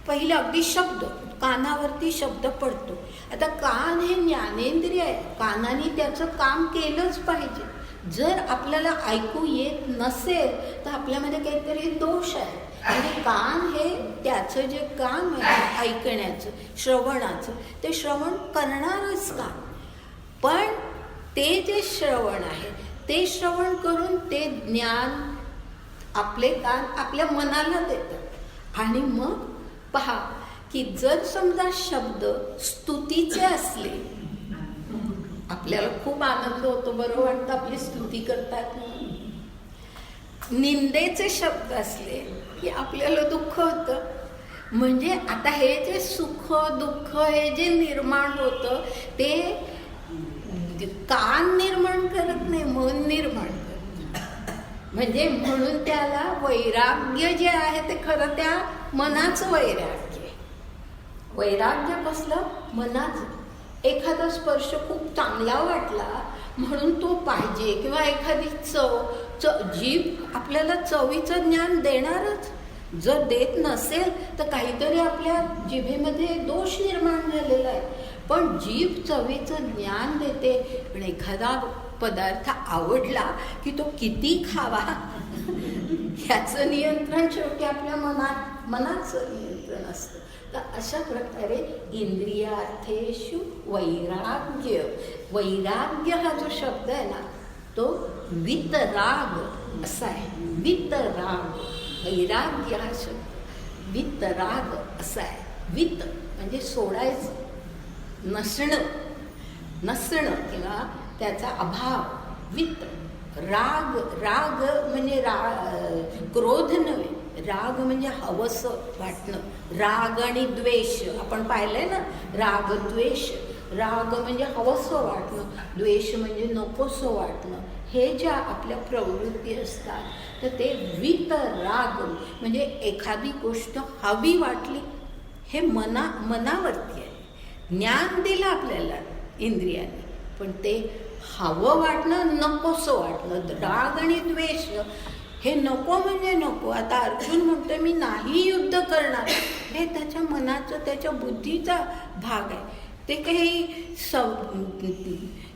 पहिलं अगदी शब्द, कानावरती शब्द पडतो. आता कान हे ज्ञानेंद्रिय आहे, कानाने त्याचं काम केलंच पाहिजे. जर आपल्याला ऐकू येत नसेल तर आपल्यामध्ये काहीतरी दोष आहे. आणि कान हे त्याचं जे काम आहे ऐकण्याचं, श्रवणाचं, ते श्रवण करणारच कान. पण ते जे श्रवण आहे ते श्रवण करून ते ज्ञान आपले कान आपल्या मनाला देतात. आणि मग पहा की जर समजा शब्द स्तुतीचे असले, आपल्याला खूप आनंद होतो, बरं वाटतं, आपली स्तुती करतात. निंदेचे शब्द असले की आपल्याला दुःख होतं. म्हणजे आता हे जे सुख दुःख हे जे निर्माण होतं ते कान निर्माण करत नाही, मन निर्माण करत. म्हणजे म्हणून त्याला वैराग्य जे आहे ते खरं त्या मनाचं वैराग्य आहे. वैराग्य कसलं, मनाचं. एखादा स्पर्श खूप चांगला वाटला म्हणून तो पाहिजे, किंवा एखादी जीभ आपल्याला चवीचं ज्ञान देणारच. जर देत नसेल तर काहीतरी आपल्या जिभेमध्ये दोष निर्माण झालेला आहे. पण जीभ चवीचं ज्ञान देते. पण एखादा पदार्थ आवडला की तो किती खावा ह्याचं नियंत्रण शेवटी आपल्या मनाचं नियंत्रण असतं. तर अशा प्रकारे इंद्रियार्थेषु वैराग्य, वैराग्य हा जो शब्द आहे ना तो वितराग असा आहे. वितराग वैराग्य हा शब्द वितराग असा आहे. वित म्हणजे सोडायचं, नसणं किंवा त्याचा अभाव. वित. राग. राग म्हणजे क्रोध नव्हे, राग म्हणजे हवंसं वाटणं. राग आणि द्वेष आपण पाहिलंय ना, राग द्वेष. राग म्हणजे हवंसं वाटणं, द्वेष म्हणजे नकोसं वाटणं. हे ज्या आपल्या प्रवृत्ती असतात तर ते वितराग म्हणजे एखादी गोष्ट हवी वाटली, हे मनावरती आहे. ज्ञान दिलं आपल्याला इंद्रियाने, पण ते हवं वाटणं, नकोसं वाटणं. राग आणि द्वेष हे नको म्हणजे नको. आता अर्जुन म्हणतोय मी नाही युद्ध करणार, हे त्याच्या मनाचं, त्याच्या बुद्धीचा भाग आहे. ते काही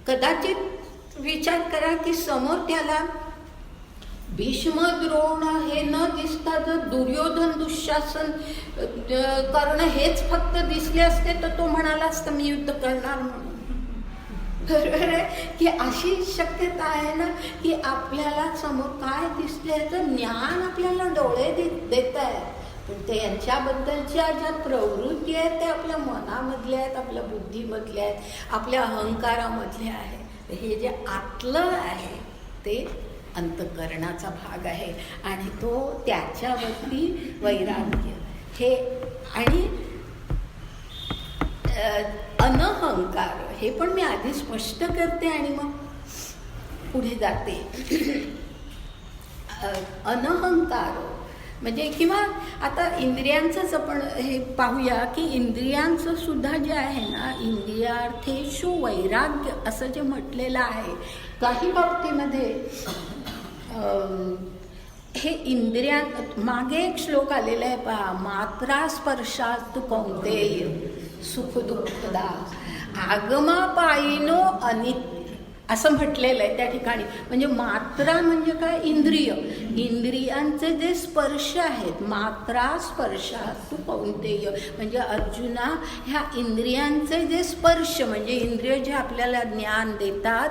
कदाचित विचार करा की समोर त्याला भीष्म द्रोण हे न दिसता जर दुर्योधन दुःशासन कर्ण हेच फक्त दिसले असते तर तो म्हणाला असता मी युद्ध करणार म्हणून. बरोबर आहे की अशी शक्यता आहे ना की आपल्याला समोर काय दिसते याचं ज्ञान आपल्याला डोळे देत आहे, पण ते यांच्याबद्दलच्या ज्या प्रवृत्ती आहेत त्या आपल्या मनामधल्या आहेत, आपल्या बुद्धीमधल्या आहेत, आपल्या अहंकारामधल्या आहेत. हे जे आतलं आहे ते अंतःकरणाचा भाग आहे आणि तो त्याच्यावरती वैराग्य हे. आणि अनहंकार हे पण मी आधी स्पष्ट करते आणि मग पुढे जाते. अनहंकार म्हणजे किंवा आता इंद्रियांचंच आपण हे पाहूया की इंद्रियांचं सुद्धा जे आहे ना, इंद्रियार्थेषु वैराग्य असं जे म्हटलेलं आहे. काही बाबतीमध्ये हे इंद्रियां मागे एक श्लोक आलेला आहे पहा, मात्रा स्पर्शात तू कौंतेय सुख दुःखदा आगमापायिनो अनित्य असं म्हटलेलं आहे त्या ठिकाणी. म्हणजे मात्रा म्हणजे काय, इंद्रिय. इंद्रियांचे जे स्पर्श आहेत, मात्रा स्पर्शात तू कौंतेय म्हणजे अर्जुना, ह्या इंद्रियांचे जे स्पर्श म्हणजे इंद्रिय जे आपल्याला ज्ञान देतात,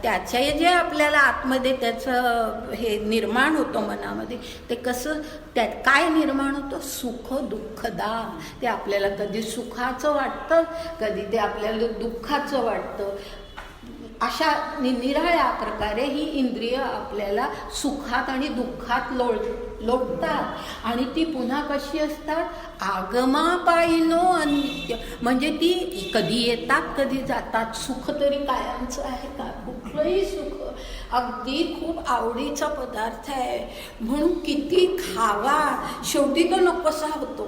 त्याचे जे आपल्याला आतमध्ये त्याचं हे निर्माण होतं मनामध्ये, ते कसं त्यात काय निर्माण होतं, सुख दुःखदा. ते आपल्याला कधी सुखाचं वाटतं, कधी ते आपल्याला दुःखाचं वाटतं. अशा निराळ्या प्रकारे ही इंद्रिय आपल्याला सुखात आणि दुःखात लोटतात आणि ती पुन्हा कशी असतात, आगमापायिनो अनित्य म्हणजे ती कधी येतात कधी जातात. सुख तरी कायमचं आहे का, कुठलंही सुख अगदी खूप आवडीचा पदार्थ आहे म्हणून किती खावा शेवटी तो नकोसा होतो.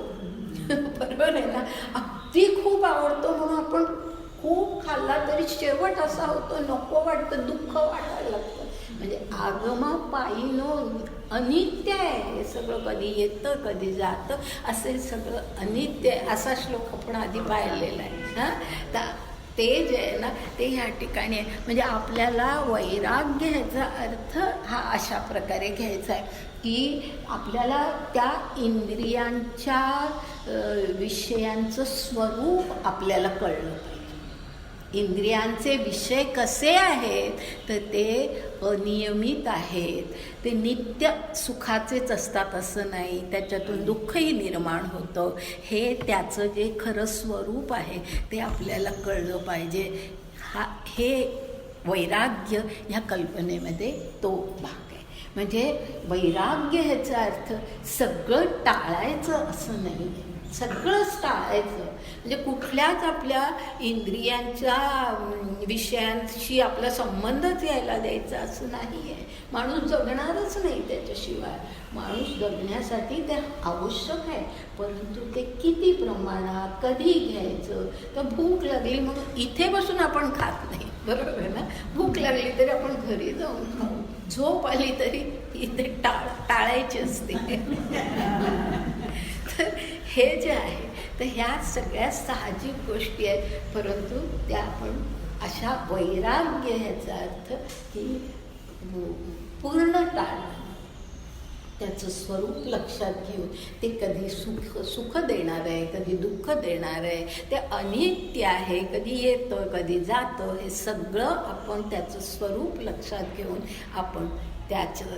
बरोबर आहे ना, अगदी खूप आवडतो म्हणून आपण खूप खाल्ला तरी शेवट असा होतो, नको वाटतं, दुःख वाटायला लागतं. म्हणजे आगमापायिनो अनित्य आहे हे सगळं, कधी येतं कधी जातं, असे सगळं अनित्य आहे. असा श्लोक आपण आधी पाहिलेला आहे. हां, ते जे आहे ना ते ह्या ठिकाणी आहे. म्हणजे आपल्याला वैराग्य ह्याचा अर्थ हा अशा प्रकारे घ्यायचा आहे की आपल्याला त्या इंद्रियांच्या विषयांचं स्वरूप आपल्याला कळलं पाहिजे. इंद्रियांचे विषय कसे आहेत तर ते अनियमित आहेत, ते नित्य सुखाचेच असतात असं नाही, त्याच्यातून दुःखही निर्माण होतं. हे त्याचं जे खरं स्वरूप आहे ते आपल्याला कळलं पाहिजे. हे वैराग्य ह्या कल्पनेमध्ये तो भाग आहे. म्हणजे वैराग्य ह्याचा अर्थ सगळं टाळायचं असं नाही, सगळंच टाळायचं. म्हणजे कुठल्याच आपल्या इंद्रियांच्या विषयांशी आपला संबंधच यायला द्यायचा असं नाही आहे. माणूस जगणारच नाही त्याच्याशिवाय. माणूस जगण्यासाठी ते आवश्यक आहे, परंतु ते किती प्रमाणात, कधी घ्यायचं. तर भूक लागली म्हणून इथे बसून आपण खात नाही, बरोबर आहे ना. भूक लागली तरी आपण घरी जाऊन खाऊ, झोप आली तरी इथे टाळायची असते. तर हे जे आहे तर ह्या सगळ्या साहजिक गोष्टी आहेत, परंतु त्या आपण अशा वैराग्य ह्याचा अर्थ की पूर्ण टाळणं, त्याचं स्वरूप लक्षात घेऊन ते कधी सुख देणार आहे, कधी दुःख देणार आहे, ते अनित्य आहे, कधी येतं कधी जातं, हे सगळं आपण त्याचं स्वरूप लक्षात घेऊन आपण त्याचं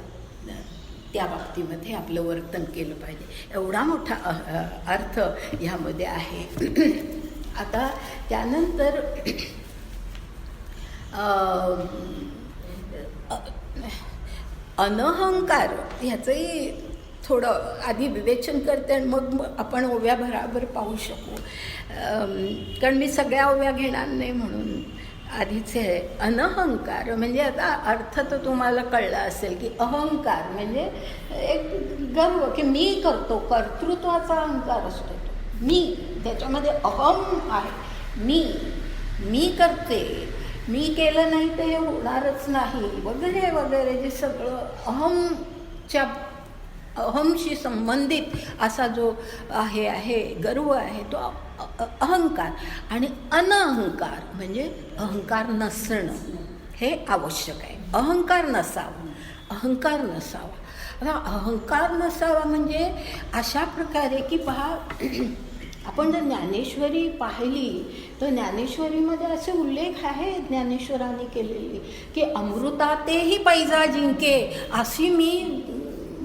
त्या बाबतीमध्ये आपलं वर्तन केलं पाहिजे. एवढा मोठा अर्थ ह्यामध्ये आहे. आता त्यानंतर अनहंकार ह्याचंही थोडं आधी विवेचन करते आणि मग आपण ओव्या बराबर पाहू शकू. कारण मी सगळ्या ओव्या घेणार नाही म्हणून आधीच आहे. अनहंकार म्हणजे आता अर्थ तर तुम्हाला कळला असेल की अहंकार म्हणजे एक गर्व की मी करतो, कर्तृत्वाचा अहंकार असतो तो. मी त्याच्यामध्ये अहम आहे, मी करते, मी केलं नाही तर हे होणारच नाही वगैरे वगैरे जे सगळं अहमशी संबंधित असा जो आहे गर्व आहे तो अहंकार. आणि अनअहंकार म्हणजे अहंकार नसणं हे आवश्यक आहे. अहंकार नसावा. आता अहंकार नसावा म्हणजे अशा प्रकारे की पहा, आपण जर ज्ञानेश्वरी पाहिली तर ज्ञानेश्वरीमध्ये असे उल्लेख आहे ज्ञानेश्वरांनी केलेले की अमृतातेही पैजा जिंके, अशी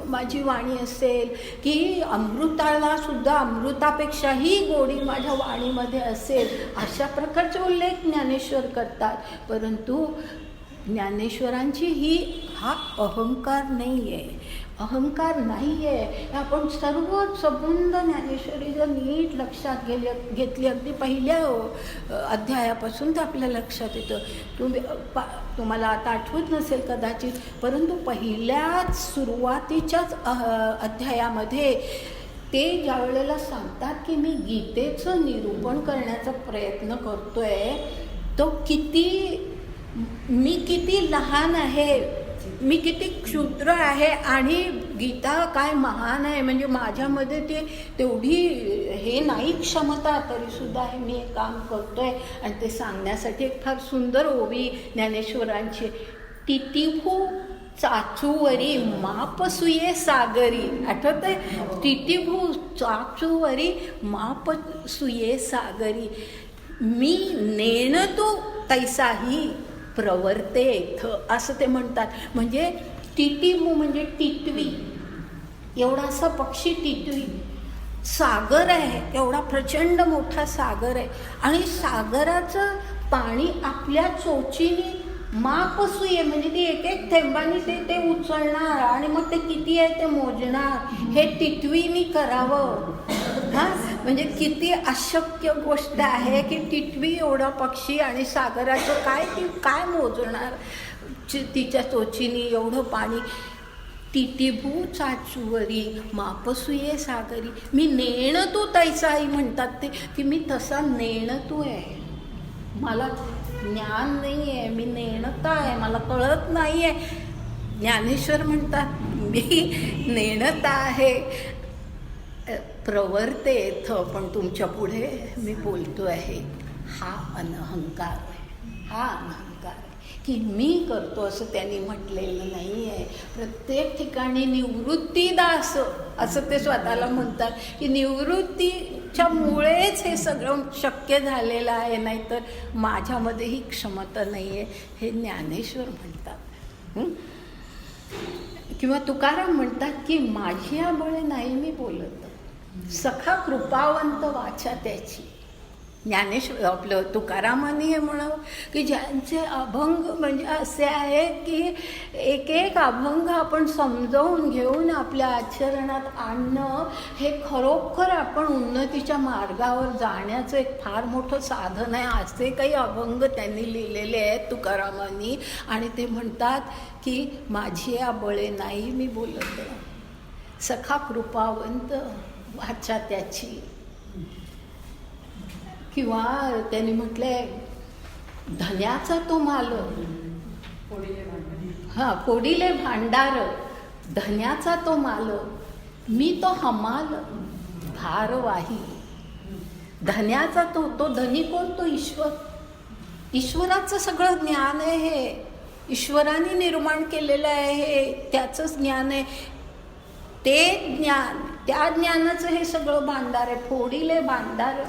माझी वाणी असेल की अमृताला सुद्धा अमृतापेक्षाही गोडी माझ्या वाणीमध्ये असेल, अशा प्रकारचे उल्लेख ज्ञानेश्वर करतात. परंतु ज्ञानेश्वरांची हा अहंकार नाही आहे. आपण सर्व सबंध ज्ञानेश्वरी जर नीट लक्षात घेतली अगदी पहिल्या अध्यायापासून तर आपल्या लक्षात येतं. तुम्हाला आता आठवत नसेल कदाचित, परंतु पहिल्याच सुरुवातीच्याच अध्यायामध्ये ते ज्या वेळेला सांगतात की मी गीतेचं निरूपण करण्याचा प्रयत्न करतोय, तो मी किती लहान आहे, मी किती क्षुद्र आहे आणि गीता काय महान आहे, म्हणजे माझ्यामध्ये तेवढी हे नाही क्षमता, तरीसुद्धा हे मी एक काम करतोय. आणि ते सांगण्यासाठी एक फार सुंदर ओवी ज्ञानेश्वरांची. टिटिभू चाचूवरी मापसुये सागरी. आठवतंय? टिटिभू चाचूवरी मापसुये सागरी, मी नेणतो तैसाही प्रवर्ते इथं, असं ते म्हणतात. म्हणजे टिटिभू म्हणजे टिटवी, एवढासा पक्षी टिटवी. सागर आहे, एवढा प्रचंड मोठा सागर आहे आणि सागराचं पाणी आपल्या चोचीने मापसूये म्हणजे ती एक एक थेंबानी ते उचलणार आणि मग ते किती आहे ते मोजणार. हे टिटवीनी करावं. म्हणजे किती अशक्य गोष्ट आहे की टिटवी एवढा पक्षी आणि सागराचं काय मोजणार तिच्या चोचीनी एवढं पाणी. टिटिभू चाचूवरी मापसूये सागरी, मी नेणतो तैसाही म्हणतात ते की मी तसा नेणतो आहे. मला ज्ञान नाही आहे, मी नेणता आहे, मला कळत नाही आहे. ज्ञानेश्वर म्हणतात मी नेणता आहे, प्रवर्ते इथं, पण तुमच्या पुढे मी बोलतो आहे. हा अनहंकार आहे की मी करतो असं त्यांनी म्हटलेलं नाही आहे. प्रत्येक ठिकाणी निवृत्तीदास असं ते स्वतःला म्हणतात की निवृत्तीच्या मुळेच हे सगळं शक्य झालेलं आहे, नाहीतर माझ्यामध्ये ही क्षमता नाही आहे, हे ज्ञानेश्वर म्हणतात. किंवा तुकाराम म्हणतात की माझी बळे नाही मी बोलत, सखा कृपावंत वाचा त्याची. ज्ञानेश्वर आपलं तुकारामांनी हे म्हणावं की ज्यांचे अभंग म्हणजे असे आहेत की एक एक अभंग आपण समजावून घेऊन आपल्या आचरणात आणणं हे खरोखर आपण उन्नतीच्या मार्गावर जाण्याचं एक फार मोठं साधन आहे. असे काही अभंग त्यांनी लिहिलेले आहेत तुकारामांनी. आणि ते म्हणतात की माझी बळे नाही मी बोलत, सखा कृपावंत वाचा त्याची. किंवा त्यांनी म्हटलंय धन्याचा तो माल, फोडिले भांडार, धन्याचा तो माल, मी तो हमाल भारवाही. धन्याचा तो धनी कोण? तो ईश्वर. ईश्वराचं सगळं ज्ञान आहे, हे ईश्वराने निर्माण केलेलं आहे, हे त्याचंच ज्ञान आहे. ते ज्ञान, त्या ज्ञानाचं हे सगळं भांडार आहे. फोडिले भांडार,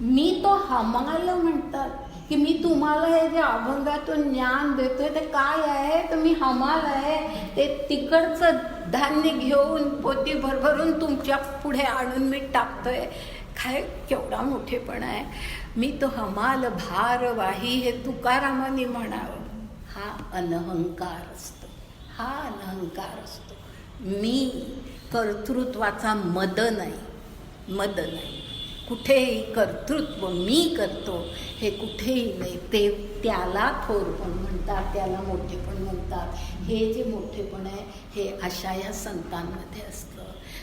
मी तो हमाल म्हणतात की मी तुम्हाला हे जे अभंगातून ज्ञान देतोय ते काय आहे, तर मी हमाल आहे. ते तिकडचं धान्य घेऊन पोती भरभरून तुमच्या पुढे आणून मी टाकतोय. काय केवढा मोठेपणा आहे. मी तो हमाल भारवाही हे तुकारामांनी म्हणावं. हा अनहंकार असतो, हा अनहंकार असतो. मी कर्तृत्वाचा मद नाही. कुठेही कर्तृत्व मी करतो हे कुठेही नाही. ते त्याला थोरपण म्हणतात, त्याला मोठेपण म्हणतात. हे जे मोठेपण आहे हे अशा या संतांमध्ये असतं.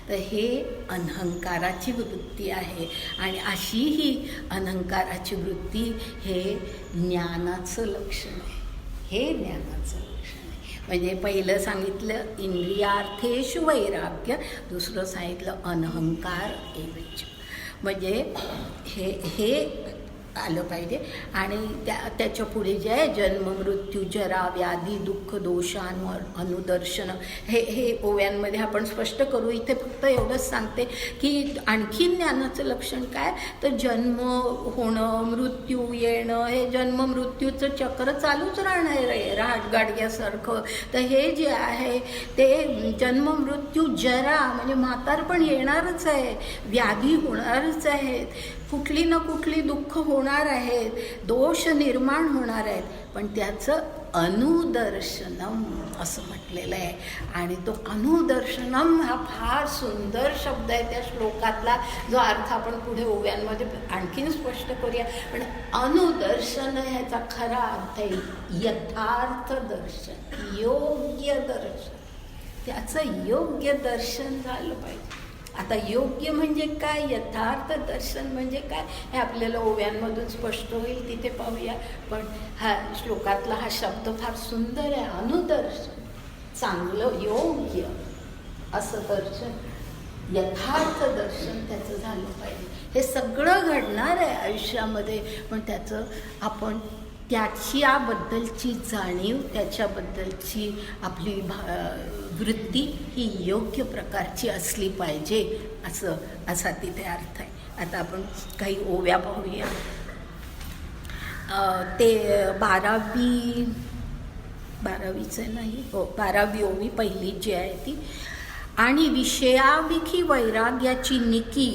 तर हे अनहंकाराची वृत्ती आहे. आणि अशी ही अनहंकाराची वृत्ती हे ज्ञानाचं लक्षण आहे. हे ज्ञानाचं लक्षण आहे. म्हणजे पहिलं सांगितलं इंद्रियार्थेषु वैराग्य, दुसरं सांगितलं अनहंकार एवच. म्हणजे हे आलं पाहिजे. आणि त्याच्या पुढे जे आहे जन्म मृत्यू जरा व्याधी दुःख दोषांवर अनुदर्शन, हे ओव्यांमध्ये आपण स्पष्ट करू. इथे फक्त एवढंच सांगते की आणखी ज्ञानाचं लक्षण काय, तर जन्म होणं मृत्यू येणं, हे जन्म मृत्यूचं चक्र चालूच राहणार आहे राहटगाडग्यासारखं. तर हे जे आहे ते जन्म मृत्यू जरा म्हणजे म्हातारपण येणारच आहे, व्याधी होणारच आहेत, कुठली ना कुठली दुःख होणार आहेत, दोष निर्माण होणार आहेत. पण त्याचं अनुदर्शनम असं म्हटलेलं आहे. आणि तो अनुदर्शनम हा फार सुंदर शब्द आहे त्या श्लोकातला, जो अर्थ आपण पुढे ओव्यांमध्ये आणखीन स्पष्ट करूया. पण अनुदर्शन ह्याचा खरा अर्थ आहे यथार्थ दर्शन, योग्य दर्शन. त्याचं योग्य दर्शन झालं पाहिजे. आता योग्य म्हणजे काय, यथार्थ दर्शन म्हणजे काय, हे आपल्याला ओव्यांमधून स्पष्ट होईल, तिथे पाहूया. पण हा श्लोकातला हा शब्द फार सुंदर आहे. अनुदर्शन, चांगलं योग्य असं दर्शन, यथार्थ दर्शन त्याचं झालं पाहिजे. हे सगळं घडणार आहे आयुष्यामध्ये, पण त्याचं आपण त्याच्याबद्दलची जाणीव, त्याच्याबद्दलची आपली वृत्ती ही योग्य प्रकारची असली पाहिजे, असा तिथे अर्थ आहे. आता आपण काही ओव्या पाहूया. ते 12वीचं नाही, 12वी ओवी पहिली जी आहे ती. आणि विषयाविखी वैराग्याची निकी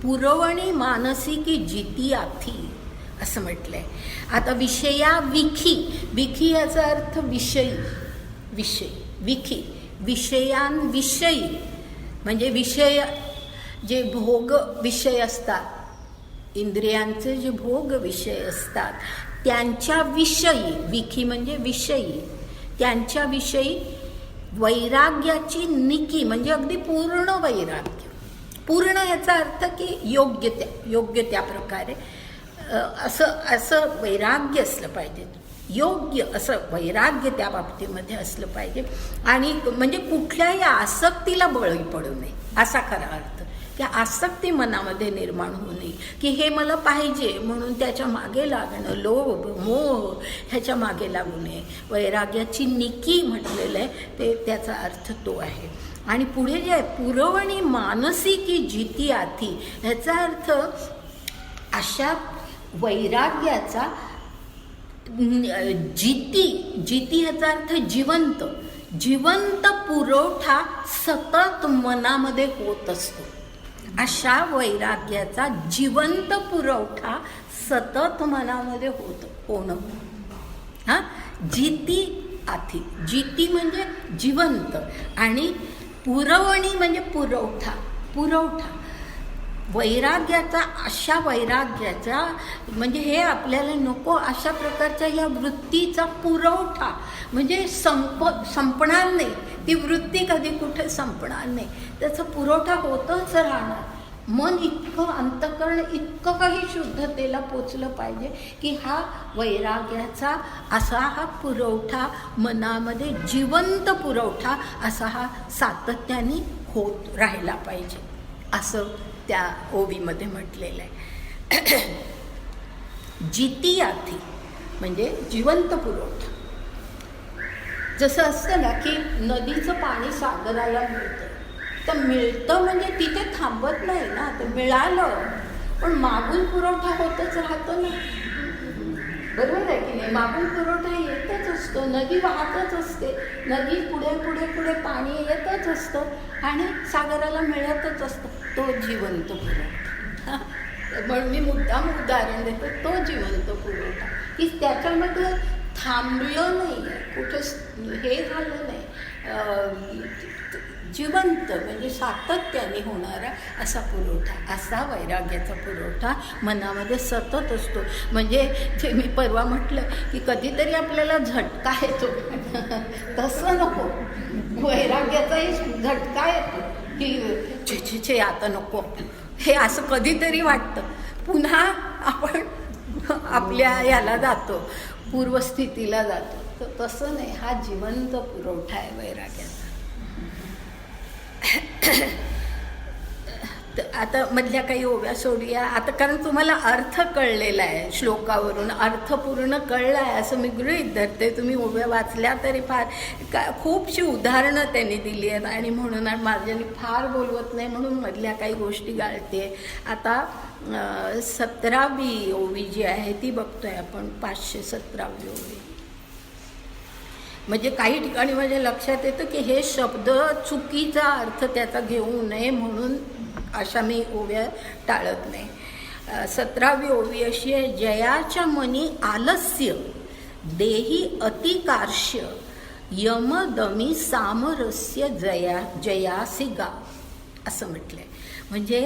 पुरवणी मानसिकी जिती आथी असं म्हटलंय. आता विषयाविखी, विखी याचा अर्थ विषयी, विखी विषयांविषयी म्हणजे विषय जे भोग विषय असतात, इंद्रियांचे जे भोग विषय असतात त्यांच्याविषयी, विखी म्हणजे विषयी, त्यांच्याविषयी वैराग्याची निकी म्हणजे अगदी पूर्ण वैराग्य. पूर्ण याचा अर्थ की योग्य त्या प्रकारे असं वैराग्य असलं पाहिजे, योग्य असं वैराग्य त्या बाबतीमध्ये असलं पाहिजे. आणि म्हणजे कुठल्याही आसक्तीला बळी पडू नये असा खरा अर्थ. की आसक्ती मनामध्ये निर्माण होऊ नये की हे मला पाहिजे म्हणून त्याच्या मागे लागणं, लोभ मोह ह्याच्या मागे लागू नये. वैराग्याची निकी म्हटलेलं आहे ते, त्याचा अर्थ तो आहे. आणि पुढे जे आहे पुरवणी मानसिकी जिती आथी, ह्याचा अर्थ अशा वैराग्याचा जिती ह्याचा अर्थ जिवंत पुरवठा सतत मनामध्ये होत असतो. अशा वैराग्याचा जिवंत पुरवठा सतत मनामध्ये होणं. हा जिती आथी, जिती म्हणजे जिवंत आणि पुरवणी म्हणजे पुरवठा वैराग्याचा, अशा वैराग्याचा म्हणजे हे आपल्याला नको अशा प्रकारच्या या वृत्तीचा पुरवठा म्हणजे संपणार नाही. ती वृत्ती कधी कुठे संपणार नाही, त्याचा पुरवठा होतच राहणार. मन इतकं, अंतःकरण इतकं काही शुद्धतेला पोचलं पाहिजे की हा वैराग्याचा असा हा पुरवठा मनामध्ये जिवंत पुरवठा असा हा सातत्याने होत राहिला पाहिजे, असं त्या ओवीमध्ये म्हटलेलं आहे. जिती आथी म्हणजे जिवंत पुरवठा. जसं असतं ना की नदीचं पाणी सागराला मिळतं, तर मिळतं म्हणजे तिथे थांबत नाही ना, तर मिळालं पण मागून पुरवठा होतच राहतो ना, बरोबर आहे की नाही? मागून पुरवठा येतच असतो, नदी वाहतच असते, नदी पुढे पुढे पुढे पाणी येतच असतं आणि सागराला मिळतच असतं. तो जिवंत पुरवठा. म्हणून मी मुद्दाम उदाहरण देतो, तो जिवंत पुरवठा की त्याच्यामध्ये थांबलं नाही आहे, कुठे हे झालं नाही, जिवंत म्हणजे सातत्याने होणारा असा पुरवठा, असा वैराग्याचा पुरवठा मनामध्ये सतत असतो. म्हणजे जे मी परवा म्हटलं की कधीतरी आपल्याला झटका येतो, तसं नको, वैराग्याचाही झटका येतो की छे छे छे आता नको, हे असं कधीतरी वाटतं. पुन्हा आपण आपल्या याला जातो, पूर्वस्थितीला जातो. तर तसं नाही, हा जिवंत पुरवठा आहे वैराग्याचा. आता मधल्या काही ओव्या सोडूया आता, कारण तुम्हाला अर्थ कळलेला आहे, श्लोकावरून अर्थ पूर्ण कळला आहे असं मी गृहीत धरते. तुम्ही ओव्या वाचल्या तरी फार खूपशी उदाहरणं त्यांनी दिली आहेत आणि म्हणून माझ्याने फार बोलवत नाही म्हणून मधल्या काही गोष्टी गाळते. आता 17वी ओवी जी आहे ती बघतोय आपण, 517वी ओवी. म्हणजे काही ठिकाणी माझ्या लक्षात येतं की हे शब्द चुकीचा अर्थ त्याचा घेऊ नये म्हणून अशा मी ओव्या टाळत नाही. 17वी ओवी अशी आहे, जयाच्या मनी आलस्य देही अतिकार्ष्य यमदमी सामरस्य जयासी गा असं म्हटलंय. म्हणजे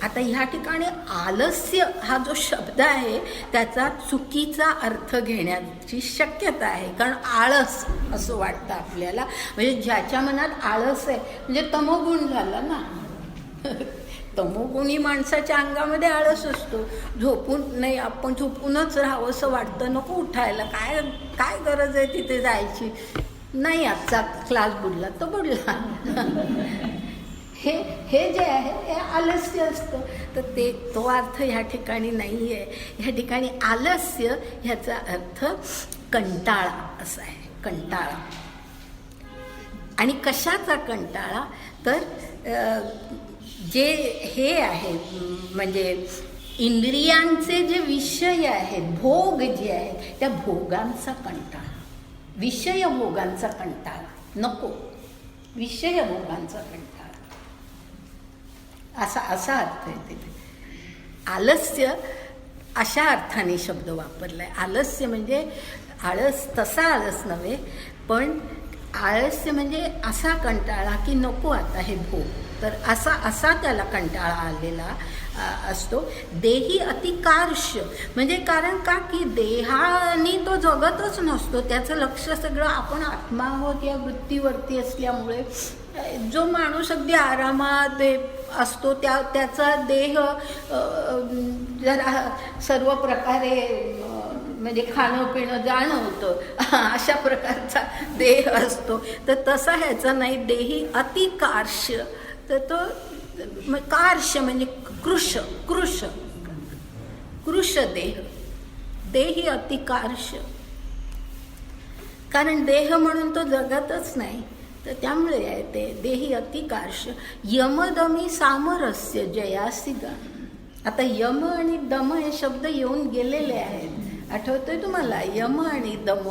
आता ह्या ठिकाणी आलस्य हा जो शब्द आहे त्याचा चुकीचा अर्थ घेण्याची शक्यता आहे, कारण आळस असं वाटतं आपल्याला. म्हणजे ज्याच्या मनात आळस आहे म्हणजे तमोगुण झाला ना. तमोगुणी माणसाच्या अंगामध्ये आळस असतो, झोपून नाही, आपण झोपूनच राहावं असं वाटतं, नको उठायला, काय काय गरज आहे तिथे जायची, नाही आजचा क्लास बुडला तर बुडला. हे जे आहे हे आलस्य असतं. तर तो अर्थ ह्या ठिकाणी नाही आहे. ह्या ठिकाणी आलस्य ह्याचा अर्थ कंटाळा असा आहे, कंटाळा. आणि कशाचा कंटाळा, तर जे हे आहे म्हणजे इंद्रियांचे जे विषय आहेत, भोग जे आहेत, त्या भोगांचा कंटाळा, विषय भोगांचा कंटाळा नको, विषय भोगांचा कंटाळा असा अर्थ आहे तिथे. आलस्य अशा अर्थाने शब्द वापरलाय. आलस्य म्हणजे आळस, तसा आळस नव्हे, पण आळस्य म्हणजे असा कंटाळा की नको आता हे भोग, तर असा त्याला कंटाळा आलेला असतो. देही अतिकार्ष्य म्हणजे कारण का की देहाने तो जगतच नसतो, त्याचं लक्ष सगळं आपण आत्मा आहोत या वृत्तीवरती असल्यामुळे जो माणूस अगदी आरामात असतो त्याचा देह जरा सर्व प्रकारे म्हणजे खाणं पिणं जाणं होतं अशा प्रकारचा देह असतो. तर तसा ह्याचा नाही, देही अतिकार्ष्य. तर तो कार्ष्य म्हणजे कृश देह, देही अतिकार्ष्य, कारण देह म्हणून तो जगतच नाही, तर त्यामुळे आहे ते देही अतिकार्ष्य. यमदमी सामरस्य जयासी गा. आता यम आणि दम हे शब्द येऊन गेलेले आहेत, आठवतोय तुम्हाला? यम आणि दम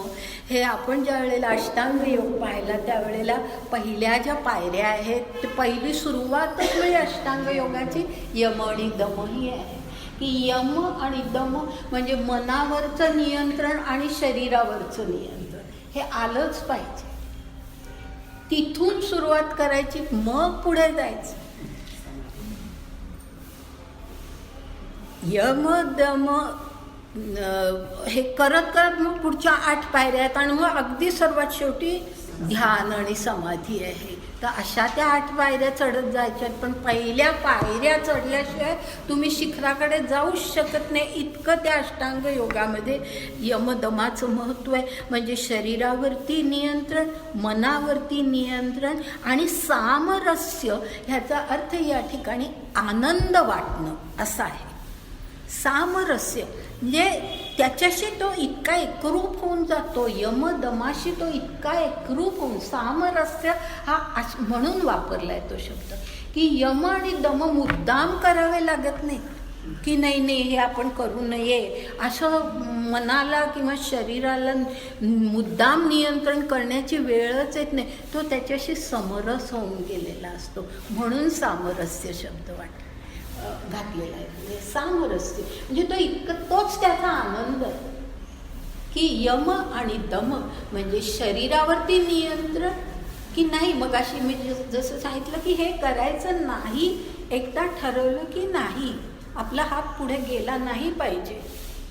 हे आपण ज्या वेळेला अष्टांग योग पाहिला त्यावेळेला पहिल्या ज्या पायऱ्या आहेत, पहिली सुरुवातच म्हणजे अष्टांग योगाची यम आणि दम ही आहे. की यम आणि दम म्हणजे मनावरचं नियंत्रण आणि शरीरावरचं नियंत्रण हे आलंच पाहिजे. तिथून सुरुवात करायची, मग पुढे जायचं. यम दम हे करत करत मग पुढच्या 8 पायऱ्या आहेत आणि मग अगदी सर्वात शेवटी ध्यान आणि समाधी आहे. तर अशा त्या 8 पायऱ्या चढत जायच्यात, पण पहिल्या पायऱ्या चढल्याशिवाय तुम्ही शिखराकडे जाऊच शकत नाही. इतकं त्या अष्टांग योगामध्ये यमदमाचं महत्त्व आहे. म्हणजे शरीरावरती नियंत्रण, मनावरती नियंत्रण आणि सामरस्य ह्याचा अर्थ या ठिकाणी आनंद वाटणं असा आहे. सामरस्य म्हणजे त्याच्याशी तो इतका एकरूप होऊन जातो, यमदमाशी तो इतका एकरूप होऊन, सामरस्य हा म्हणून वापरलाय तो शब्द की यम आणि दम मुद्दाम करावे लागत नाही. की नाही नाही हे आपण करू नये असं मनाला किंवा शरीराला मुद्दाम नियंत्रण करण्याची वेळच येत नाही. तो त्याच्याशी समरस होऊन गेलेला असतो. म्हणून सामरस्य शब्द घातलेला आहे. म्हणजे सामरस्य म्हणजे तोच त्याचा आनंद आहे की यम आणि दम म्हणजे शरीरावरती नियंत्रण की नाही. मग अशी मी जसं सांगितलं की हे करायचं नाही, एकदा ठरवलं की नाही, आपला हात पुढे गेला नाही पाहिजे.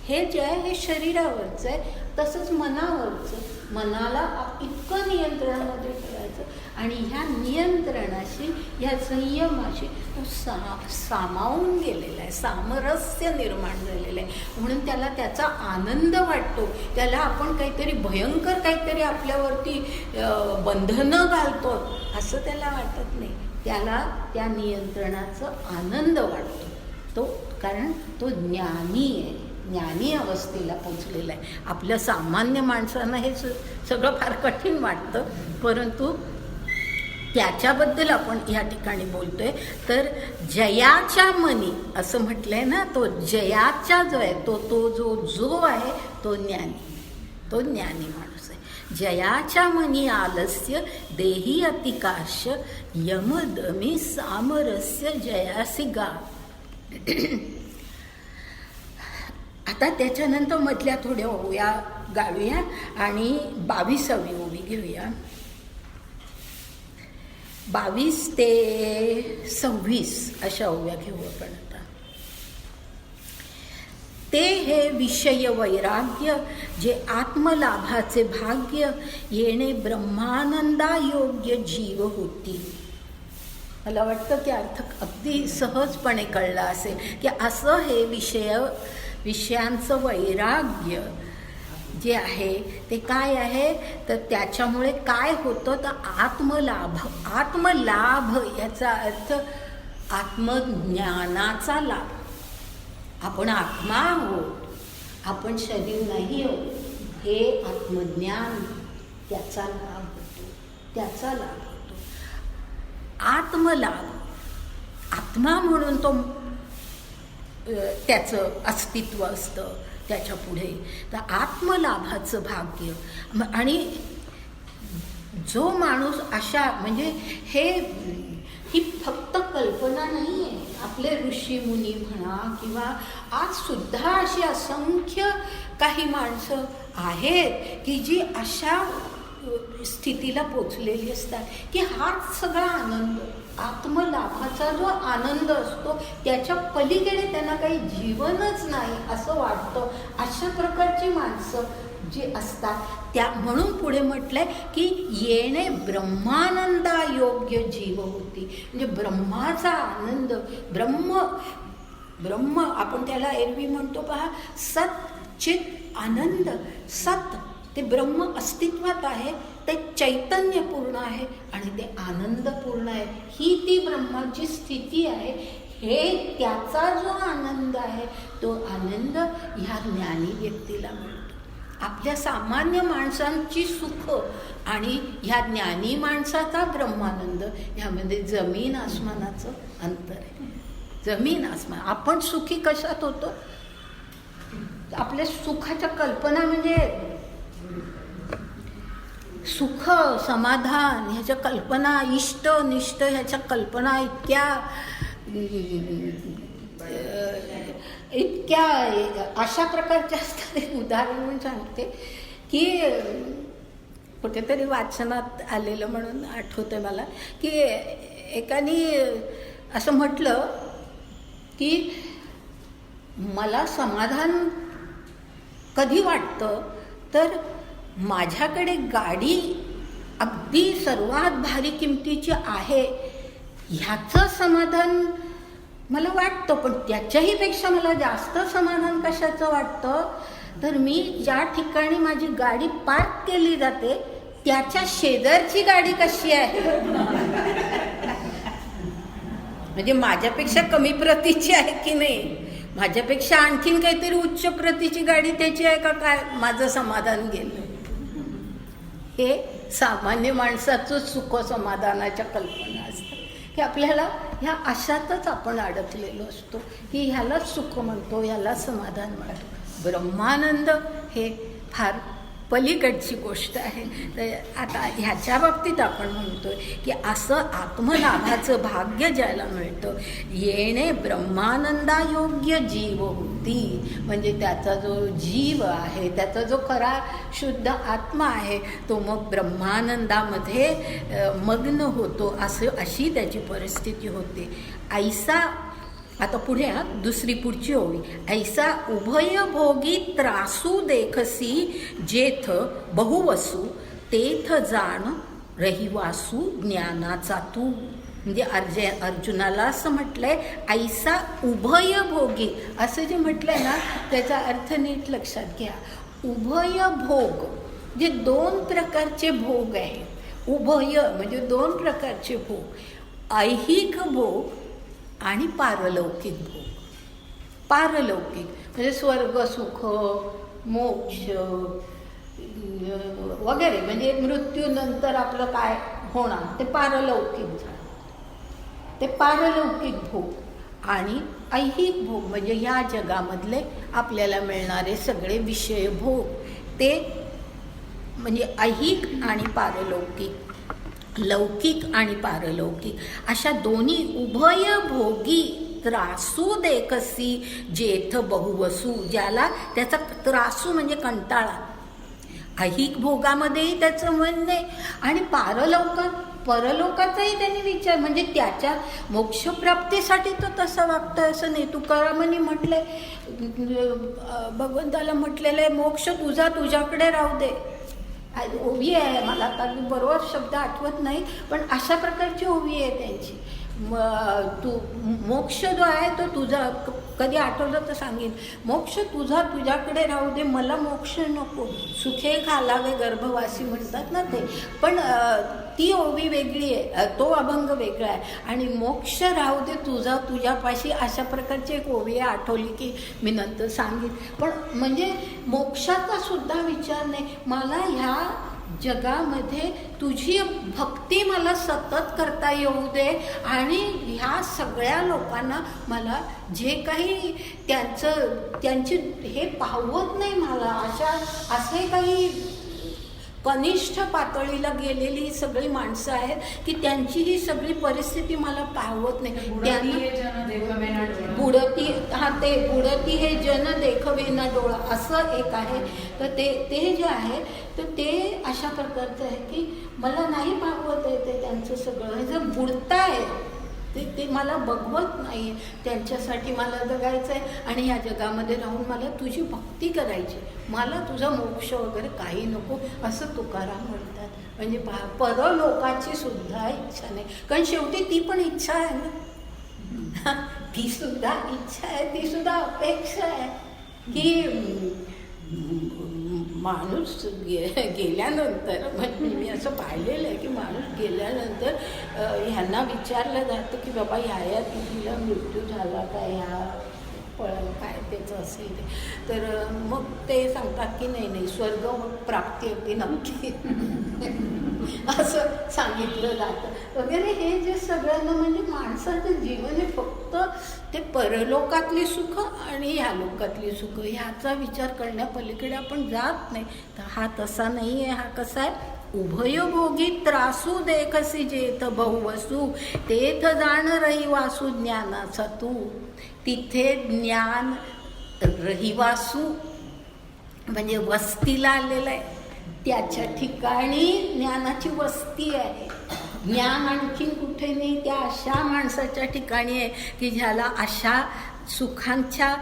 हे जे आहे हे शरीरावरचं आहे. तसंच मनावरचं, मनाला इतकं नियंत्रणामध्ये ठेवायचं आणि ह्या नियंत्रणाशी, ह्या संयमाशी तो सामावून गेलेला आहे, सामरस्य निर्माण झालेलं आहे. म्हणून त्याला त्याचा आनंद वाटतो. त्याला आपण काहीतरी भयंकर काहीतरी आपल्यावरती बंधनं घालतो असं त्याला वाटत नाही. त्याला त्या नियंत्रणाचा आनंद वाटतो तो, कारण तो ज्ञानी आहे, ज्ञानी अवस्थेला पोचलेला आहे. आपल्या सामान्य माणसांना हे सगळं फार कठीण वाटतं, परंतु त्याच्याबद्दल आपण या ठिकाणी बोलतोय. तर जयाच्या मनी असं म्हटलंय ना, तो जयाचा जो आहे तो जो आहे तो ज्ञानी माणूस आहे. जयाच्या मनी आलस्य देही अतिकाश यमदमी सामरस्य जयासी गा. आता त्याच्यानंतर मधल्या थोड्या ओव्या गाऊया आणि 22वी ओवी घेऊया. 22 ते 26 अशा ओव्या घेऊ आपण आता. ते हे विषय वैराग्य जे आत्मलाभाचे भाग्य येणे ब्रह्मानंदायोग्य जीव होती. मला वाटतं की अर्थ अगदी सहजपणे कळला असेल की असं हे विषयांचं वैराग्य जे आहे ते काय आहे. तर त्याच्यामुळे काय होतं तर आत्मलाभ याचा अर्थ आत्मज्ञानाचा लाभ. आपण आत्मा आहोत, आपण शरीर नाही आहोत, हे आत्मज्ञान त्याचा लाभ होतो. आत्मलाभ, आत्मा म्हणून तो त्याचं अस्तित्व असतं त्याच्या पुढे. तर आत्मलाभाचं भाग्य. आणि जो माणूस अशा म्हणजे ही फक्त कल्पना नाही आहे. आपले ऋषीमुनी म्हणा किंवा आज सुद्धा अशी असंख्य काही माणसं आहेत की जी अशा स्थितीला पोचलेली असतात की हाच सगळा आनंद, आत्मलाभाचा जो आनंद असतो त्याच्या पलीकडे त्यांना काही जीवनच नाही असं वाटतं. अशा प्रकारची माणसं जी असतात त्या म्हणून पुढे म्हटलंय की येणे ब्रह्मानंदायोग्य जीव होती. म्हणजे ब्रह्माचा आनंद, ब्रह्म आपण त्याला एरवी म्हणतो पहा, सत चित आनंद. सत ते ब्रह्म अस्तित्वात आहे, ते चैतन्यपूर्ण आहे आणि ते आनंदपूर्ण आहे. ही ती ब्रह्माची स्थिती आहे. हे त्याचा जो आनंद आहे तो आनंद ह्या ज्ञानी व्यक्तीला मिळतो. आपल्या सामान्य माणसांची सुख आणि ह्या ज्ञानी माणसाचा ब्रह्मानंद ह्यामध्ये जमीन आसमानाचं अंतर आहे. जमीन आसमान. आपण सुखी कशात होतो? आपल्या सुखाच्या कल्पना म्हणजे सुख समाधान ह्याच्या कल्पना, इष्ट निष्ठ ह्याच्या कल्पना इतक्या अशा प्रकारच्या असतात. एक उदाहरण म्हणून सांगते की कुठेतरी वाचनात आलेलं म्हणून आठवतं मला की एकाने असं म्हटलं की मला समाधान कधी वाटतं तर माझ्याकडे गाडी अगदी सर्वात भारी किमतीची आहे ह्याचं समाधान मला वाटतं. पण त्याच्याही पेक्षा मला जास्त समाधान कशाचं वाटतं तर मी ज्या ठिकाणी माझी गाडी पार्क केली जाते त्याच्या शेजारची गाडी कशी आहे. म्हणजे माझ्यापेक्षा कमी प्रतीची आहे की नाही, माझ्यापेक्षा आणखीन काहीतरी उच्च प्रतीची गाडी त्याची आहे का काय, माझं समाधान गेलं. हे सामान्य माणसाचं सुख समाधानाच्या कल्पना असतात की आपल्याला ह्या अशातच आपण अडकलेलो असतो की ह्यालाच सुख म्हणतो, ह्याला समाधान म्हणतो. ब्रह्मानंद हे फार पलीकडची गोष्ट आहे. तर आता ह्याच्या बाबतीत आपण म्हणतोय की असं आत्मलाभाचं भाग्य ज्याला मिळतं, येणे ब्रह्मानंदायोग्य जीव होती, म्हणजे त्याचा जो जीव आहे, त्याचा जो खरा शुद्ध आत्मा आहे, तो मग ब्रह्मानंदामध्ये मग्न होतो, अशी त्याची परिस्थिती होते. ऐसा, आता पुढे दुसरी पुढची ओवी, ऐसा उभय भोगी त्रासू देखसी जेथ बहुवसू तेथ जाण रहिवासू ज्ञानाचा तू. म्हणजे अर्जुनाला असं म्हटलंय, ऐसा उभय भोगी असं जे म्हटलंय ना, त्याचा अर्थ नीट लक्षात घ्या. उभय भोग म्हणजे दोन प्रकारचे भोग आहेत. उभय म्हणजे दोन प्रकारचे भोग, ऐहिक भोग आणि पारलौकिक भोग. पारलौकिक म्हणजे स्वर्ग सुख, मोक्ष वगैरे, म्हणजे मृत्यूनंतर आपलं काय होणार ते पारलौकिक झालं, ते पारलौकिक भोग. आणि ऐहिक भोग म्हणजे ह्या जगामधले आपल्याला मिळणारे सगळे विषय भोग, ते म्हणजे ऐहिक आणि पारलौकिक, लौकिक आणि पारलौकिक अशा दोन्ही उभय भोगी त्रासू देखसी जेथ बहुवसू, ज्याला त्याचा त्रासू म्हणजे कंटाळा, ऐहिक भोगामध्येही त्याचं मन नाही आणि परलोकाचाही त्यांनी विचार, म्हणजे त्याच्या मोक्षप्राप्तीसाठी तो तसा वागतोय असं नाही. तुकारामांनी म्हटलंय, भगवंताला म्हटलेलं आहे, मोक्ष तुझा तुझ्याकडे राहू दे. ओवी आहे, मला आता बरोबर शब्द आठवत नाही, पण अशा प्रकारची ओवी आहे त्यांची. तू मोक्ष जो आहे तो तुझा, कधी आठवलं तर सांगेन, मोक्ष तुझा तुझ्याकडे राहू दे, मला मोक्ष नको, सुखे घालावे गर्भवासी म्हणतात ना ते. पण ती ओवी वेगळी आहे, तो अभंग वेगळा आहे. आणि मोक्ष राहू दे तुझा तुझ्यापाशी, अशा प्रकारची एक ओवी आहे, आठवली की मी नंतर सांगेन. पण म्हणजे मोक्षाचा सुद्धा विचार नाही, मला ह्या जगामध्ये तुझी भक्ती मला सतत करता येऊ दे, आणि ह्या सगळ्या लोकांना मला जे काही त्यांची हे पाहवत नाही, मला असे काही कनिष्ठ पातळीला गेलेली सगळी माणसं आहेत की त्यांची ही सगळी परिस्थिती मला पाहवत नाही. बुडती हे जन देखवेना डोळा असं एक आहे. तर ते जे आहे तर ते अशा प्रकारचं आहे की मला नाही पाहवत आहे ते त्यांचं सगळं, हे जर बुडताय ते मला बघवत नाही. त्यांच्यासाठी मला जगायचं आहे आणि ह्या जगामध्ये राहून मला तुझी भक्ती करायची, मला तुझा मोक्ष वगैरे काही नको, असं तुकाराम म्हणतात. म्हणजे परलोकाची सुद्धा इच्छा नाही, कारण शेवटी ती पण इच्छा आहे ना, ती सुद्धा इच्छा आहे, ती सुद्धा अपेक्षा आहे की माणूस गेल्यानंतर, म्हणजे मी असं पाहिलेलं आहे की माणूस गेल्यानंतर ह्यांना विचारलं जातं की बाबा ह्या तिथीला मृत्यू झाला का, ह्या काय त्याचं असेल ते, तर मग ते सांगतात की नाही स्वर्ग प्राप्ती अगदी नक्की असं सांगितलं जातं वगैरे. हे जे सगळ्यांना म्हणजे माणसाचं जीवन हे फक्त ते परलोकातली सुख आणि ह्या लोकातली सुख ह्याचा विचार करण्यापलीकडे आपण जात नाही. तर हा तसा नाही आहे. हा कसा आहे, उभयभोगी त्रासू देखसी जेथ बहुवसू तेथ जाण रहिवासू ज्ञानाचा तू. तिथे ज्ञान रहिवासू म्हणजे वस्तीला आलेलं आहे, त्याच्या ठिकाणी ज्ञानाची वस्ती आहे. ज्ञान आणखीन कुठे नाही, त्या अशा माणसाच्या ठिकाणी आहे की ज्याला अशा सुखांच्या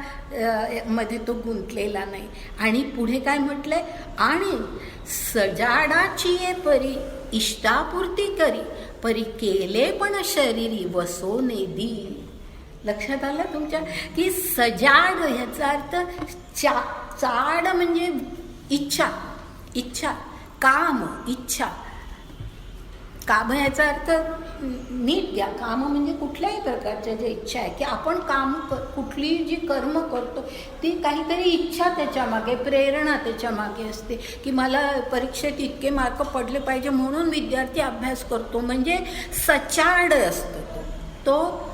मध्ये तो गुंतलेला नाही. आणि पुढे काय म्हटलंय, आणि सजाडाची ये परी इष्टापूर्ती करी परी केले पण शरीरी वसो नेदी. लक्षात आलं तुमच्या की सजाड ह्याचा अर्थ चाड म्हणजे इच्छा, काम, इच्छा. काम ह्याचा अर्थ नीट घ्या, काम म्हणजे कुठल्याही प्रकारच्या ज्या इच्छा आहे की आपण काम कुठली जी कर्म करतो ती काहीतरी इच्छा त्याच्या मागे, प्रेरणा त्याच्या मागे असते की मला परीक्षेत इतके मार्क पडले पाहिजे म्हणून विद्यार्थी अभ्यास करतो. म्हणजे सचाड असतो तो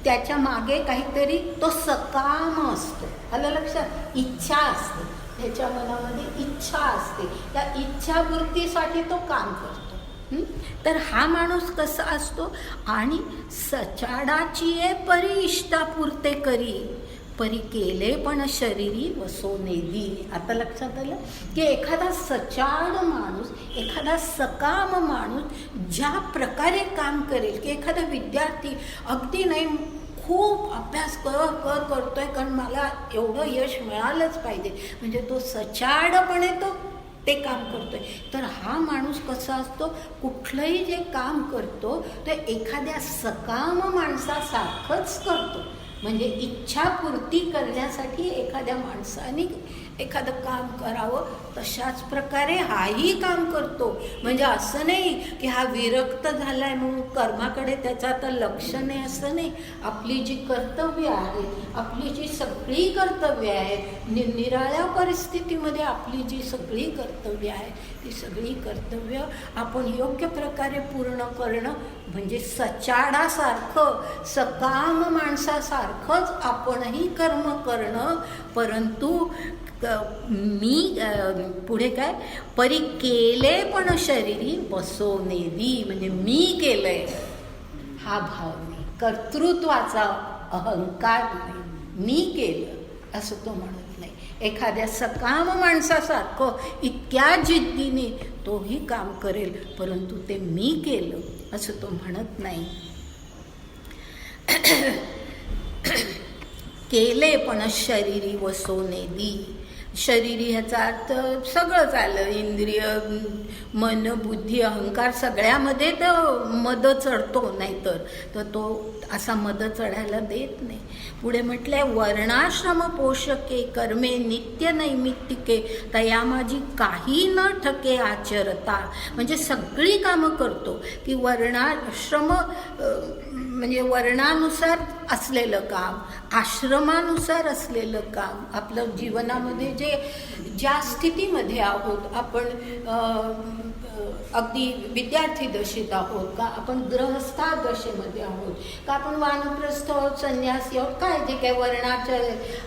त्याच्या मागे काहीतरी तो सकाम असतो. आलं लक्षात? इच्छा असते, त्याच्या मनामध्ये इच्छा असते, त्या इच्छापूर्तीसाठी तो काम करतो. तर हा माणूस कसा असतो? आणि सचाडाची परी इष्टापुरते करी, परी केले पण शरीरी वसोने दी. आता लक्षात आलं की एखादा सचाड माणूस, एखादा सकाम माणूस ज्या प्रकारे काम करेल, की एखादा विद्यार्थी अगदी नाही खूप अभ्यास करतोय कारण मला एवढं यश मिळालंच पाहिजे, म्हणजे तो सचाडपणे ते काम करतोय. तर हा माणूस कसा असतो? कुठलंही जे काम करतो ते एखाद्या सकाम माणसासारखंच करतो. म्हणजे इच्छापूर्ती करण्यासाठी एखाद्या माणसाने एखादं काम करावं, तशाच प्रकारे हाही काम करतो. म्हणजे असं नाही की हा विरक्त झालाय म्हणून कर्माकडे त्याचं आता लक्ष नाही, असं नाही. आपली जी कर्तव्य आहेत, आपली जी सगळी कर्तव्य आहेत, निराळ्या परिस्थितीमध्ये आपली जी सगळी कर्तव्य आहेत, ती सगळी कर्तव्य आपण योग्य प्रकारे पूर्ण करणं, म्हणजे सचाडासारखं, सकाम माणसासारखंच आपणही कर्म करणं. परंतु मी पुढे काय? परी केले पण शरीरी बसवणे दी, म्हणजे मी केलंय हा भाव नाही, कर्तृत्वाचा अहंकार नाही, मी केलं असं तो म्हणत नाही. एखाद्या सकाम माणसासारखं इतक्या जिद्दीने तोही काम करेल, परंतु ते मी केलं असं तो म्हणत नाही. केले पण शरीरी वसवणे दी. शरीरी ह्याचा अर्थ सगळंच आलं, इंद्रिय, मन, बुद्धी, अहंकार सगळ्यामध्ये तर मद चढतो, नाहीतर तर तो असा मद चढायला देत नाही. पुढे म्हटलंय वर्णाश्रम पोषके कर्मे नित्य नैमित्तिके तया माझी काही न ठके आचरता. म्हणजे सगळी कामं करतो की वर्णाश्रम म्हणजे वर्णानुसार असलेलं काम, आश्रमानुसार असलेलं काम, आपलं जीवनामध्ये ज्या स्थितीमध्ये आहोत आपण, अगदी विद्यार्थी दशेत आहोत का, आपण गृहस्था दशेमध्ये आहोत का, आपण वानप्रस्थ आहोत, संन्यासी आहोत, काय जे काय वर्णाच्या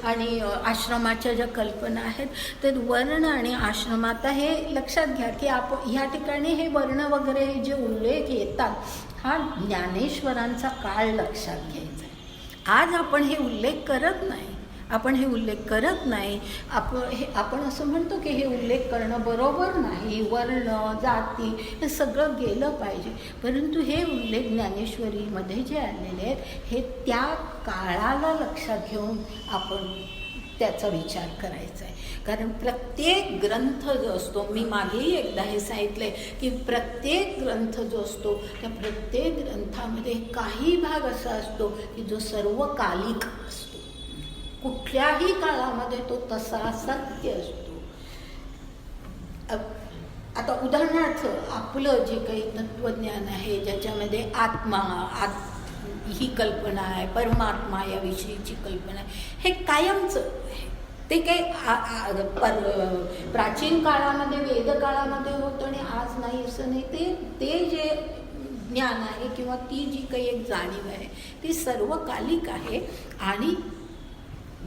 आणि आश्रमाच्या ज्या कल्पना आहेत, तर वर्ण आणि आश्रम, आता हे लक्षात घ्या की आपण ह्या ठिकाणी हे वर्ण वगैरे हे जे उल्लेख येतात, हा ज्ञानेश्वरांचा काळ लक्षात घ्यायचा आहे. आज आपण हे उल्लेख करत नाही, आपण असं म्हणतो की हे उल्लेख करणं बरोबर नाही, वर्ण, जाती हे सगळं गेलं पाहिजे. परंतु हे उल्लेख ज्ञानेश्वरीमध्ये जे आलेले आहेत हे त्या काळाला लक्षात घेऊन आपण त्याचा विचार करायचा आहे. कारण प्रत्येक ग्रंथ जो असतो, मी मागेही एकदा हे सांगितलंय की प्रत्येक ग्रंथ जो असतो त्या प्रत्येक ग्रंथामध्ये काही भाग असा असतो की जो सर्वकालिक असतो, कुठल्याही काळामध्ये तो तसा सत्य असतो. आता उदाहरणार्थ आपलं जे काही तत्वज्ञान आहे, ज्याच्यामध्ये आत्मा ही कल्पना आहे, परमात्मा याविषयीची कल्पना आहे, हे कायमचं आहे. ते काही प्राचीन काळामध्ये, वेदकाळामध्ये होतं आणि आज नाही असं नाही. ते जे ज्ञान आहे किंवा ती जी काही एक जाणीव आहे ती सर्वकालिक आहे. आणि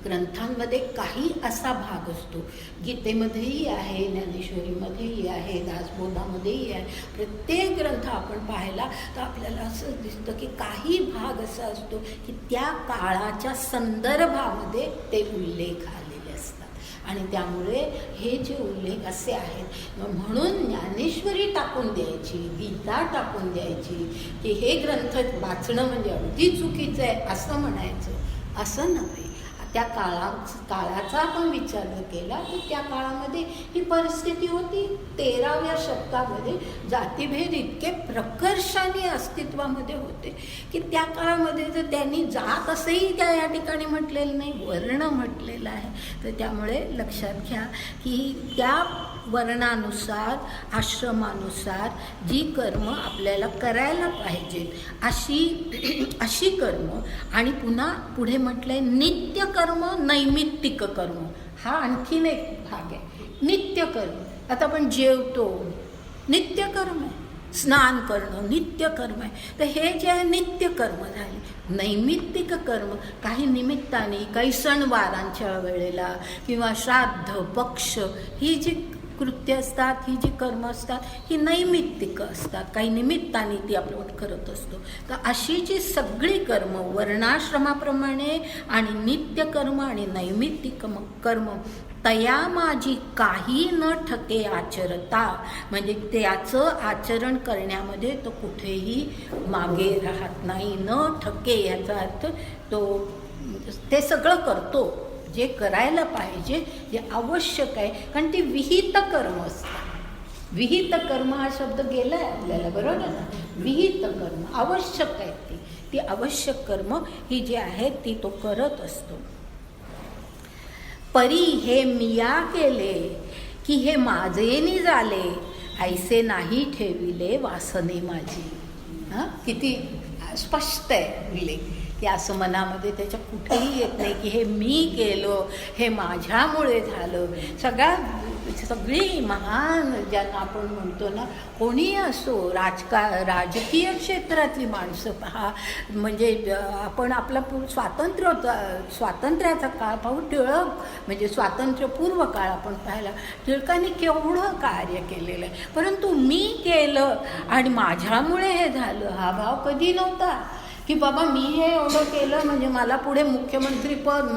ग्रंथांमध्ये काही असा भाग असतो, गीतेमध्येही आहे, ज्ञानेश्वरीमध्येही आहे, दासबोधामध्येही आहे. प्रत्येक ग्रंथ आपण पाहिला तर आपल्याला असं दिसतं की काही भाग असा असतो की त्या काळाच्या संदर्भामध्ये ते उल्लेख आलेले असतात आणि त्यामुळे हे जे उल्लेख असे आहेत. म्हणून ज्ञानेश्वरी टाकून द्यायची, गीता टाकून द्यायची की हे ग्रंथ वाचणं म्हणजे अगदी चुकीचं आहे असं म्हणायचं, असं नव्हे. त्या काळाचा आपण विचार केला तर त्या काळामध्ये ही परिस्थिती होती. 13व्या शतकामध्ये जातीभेद इतके प्रकर्षाने अस्तित्वामध्ये होते की त्या काळामध्ये जर त्यांनी जात असंही त्या या ठिकाणी म्हटलेलं नाही, वर्ण म्हटलेलं आहे. तर त्यामुळे लक्षात घ्या की त्या वर्णानुसार, आश्रमानुसार जी कर्म आपल्याला करायला पाहिजेत अशी कर्म. आणि पुन्हा पुढे म्हटलंय नित्य कर्म, नैमित्तिक कर्म. हा आणखीन एक भाग आहे, नित्य कर्म. आता आपण जेवतो, नित्य कर्म आहे. स्नान करणं नित्य कर्म आहे. तर हे जे आहे नित्य कर्म झाले. नैमित्तिक कर्म काही निमित्ताने, काही सणवारांच्या वेळेला किंवा श्राद्ध पक्ष ही जी कृत्य असतात, ही जी कर्म असतात, ही नैमित्तिक असतात, काही निमित्ताने ती आपण करत असतो. तर अशी जी सगळी कर्म वर्णाश्रमाप्रमाणे आणि नित्य कर्म आणि नैमित्तिक कर्म तया माझी काही न ठके आचरता, म्हणजे त्याचं आचरण करण्यामध्ये तो कुठेही मागे राहत नाही. न ठके याचा अर्थ तो ते सगळं करतो जे करायला पाहिजे, जे आवश्यक आहे. कारण ती विहित कर्म असतात. विहित कर्म हा शब्द गेला आहे आपल्याला, बरोबर ना. विहित कर्म आवश्यक आहे. ती आवश्यक कर्म ही जी आहेत ती तो करत असतो. परी हे मिया केले की हे माझेनी झाले, ऐसे नाही ठेविले वासने माझी. किती स्पष्ट आहे उल्लेख की असं मनामध्ये त्याच्या कुठेही येत नाही की हे मी केलं, हे माझ्यामुळे झालं. सगळी महान ज्यांना आपण म्हणतो ना, कोणीही असो, राजकीय क्षेत्रातली माणसं पहा, म्हणजे आपण आपला स्वातंत्र्याचा काळ पाहू. टिळक म्हणजे स्वातंत्र्यपूर्व काळ आपण पाहिला, टिळकांनी केवढं कार्य केलेलं आहे. परंतु मी केलं आणि माझ्यामुळे हे झालं हा भाव कधी नव्हता. की बाबा मी हे एवढं केलं म्हणजे मला पुढे मुख्यमंत्रीपद,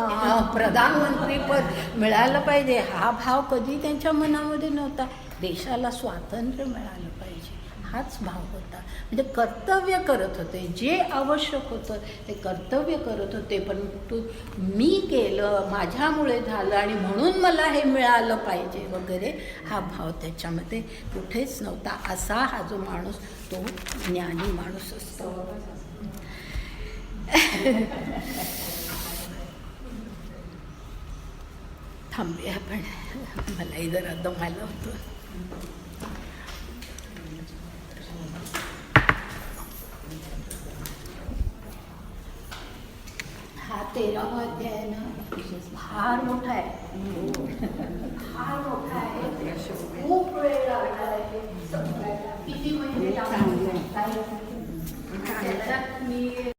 प्रधानमंत्रीपद मिळालं पाहिजे, हा भाव कधी त्यांच्या मनामध्ये नव्हता. देशाला स्वातंत्र्य मिळालं पाहिजे हाच भाव होता. म्हणजे कर्तव्य करत होते, जे आवश्यक होतं ते कर्तव्य करत होते. परंतु मी केलं, माझ्यामुळे झालं आणि म्हणून मला हे मिळालं पाहिजे वगैरे हा भाव त्याच्यामध्ये कुठेच नव्हता. असा हा जो माणूस तो ज्ञानी माणूस असतो. थांबूया आपण, मलाही जरा दमायला होतं. हा 13वा अध्याय ना फार मोठा आहे, फार मोठा आहे. खूप वेळ लागणार आहे. किती महिने लागणार मी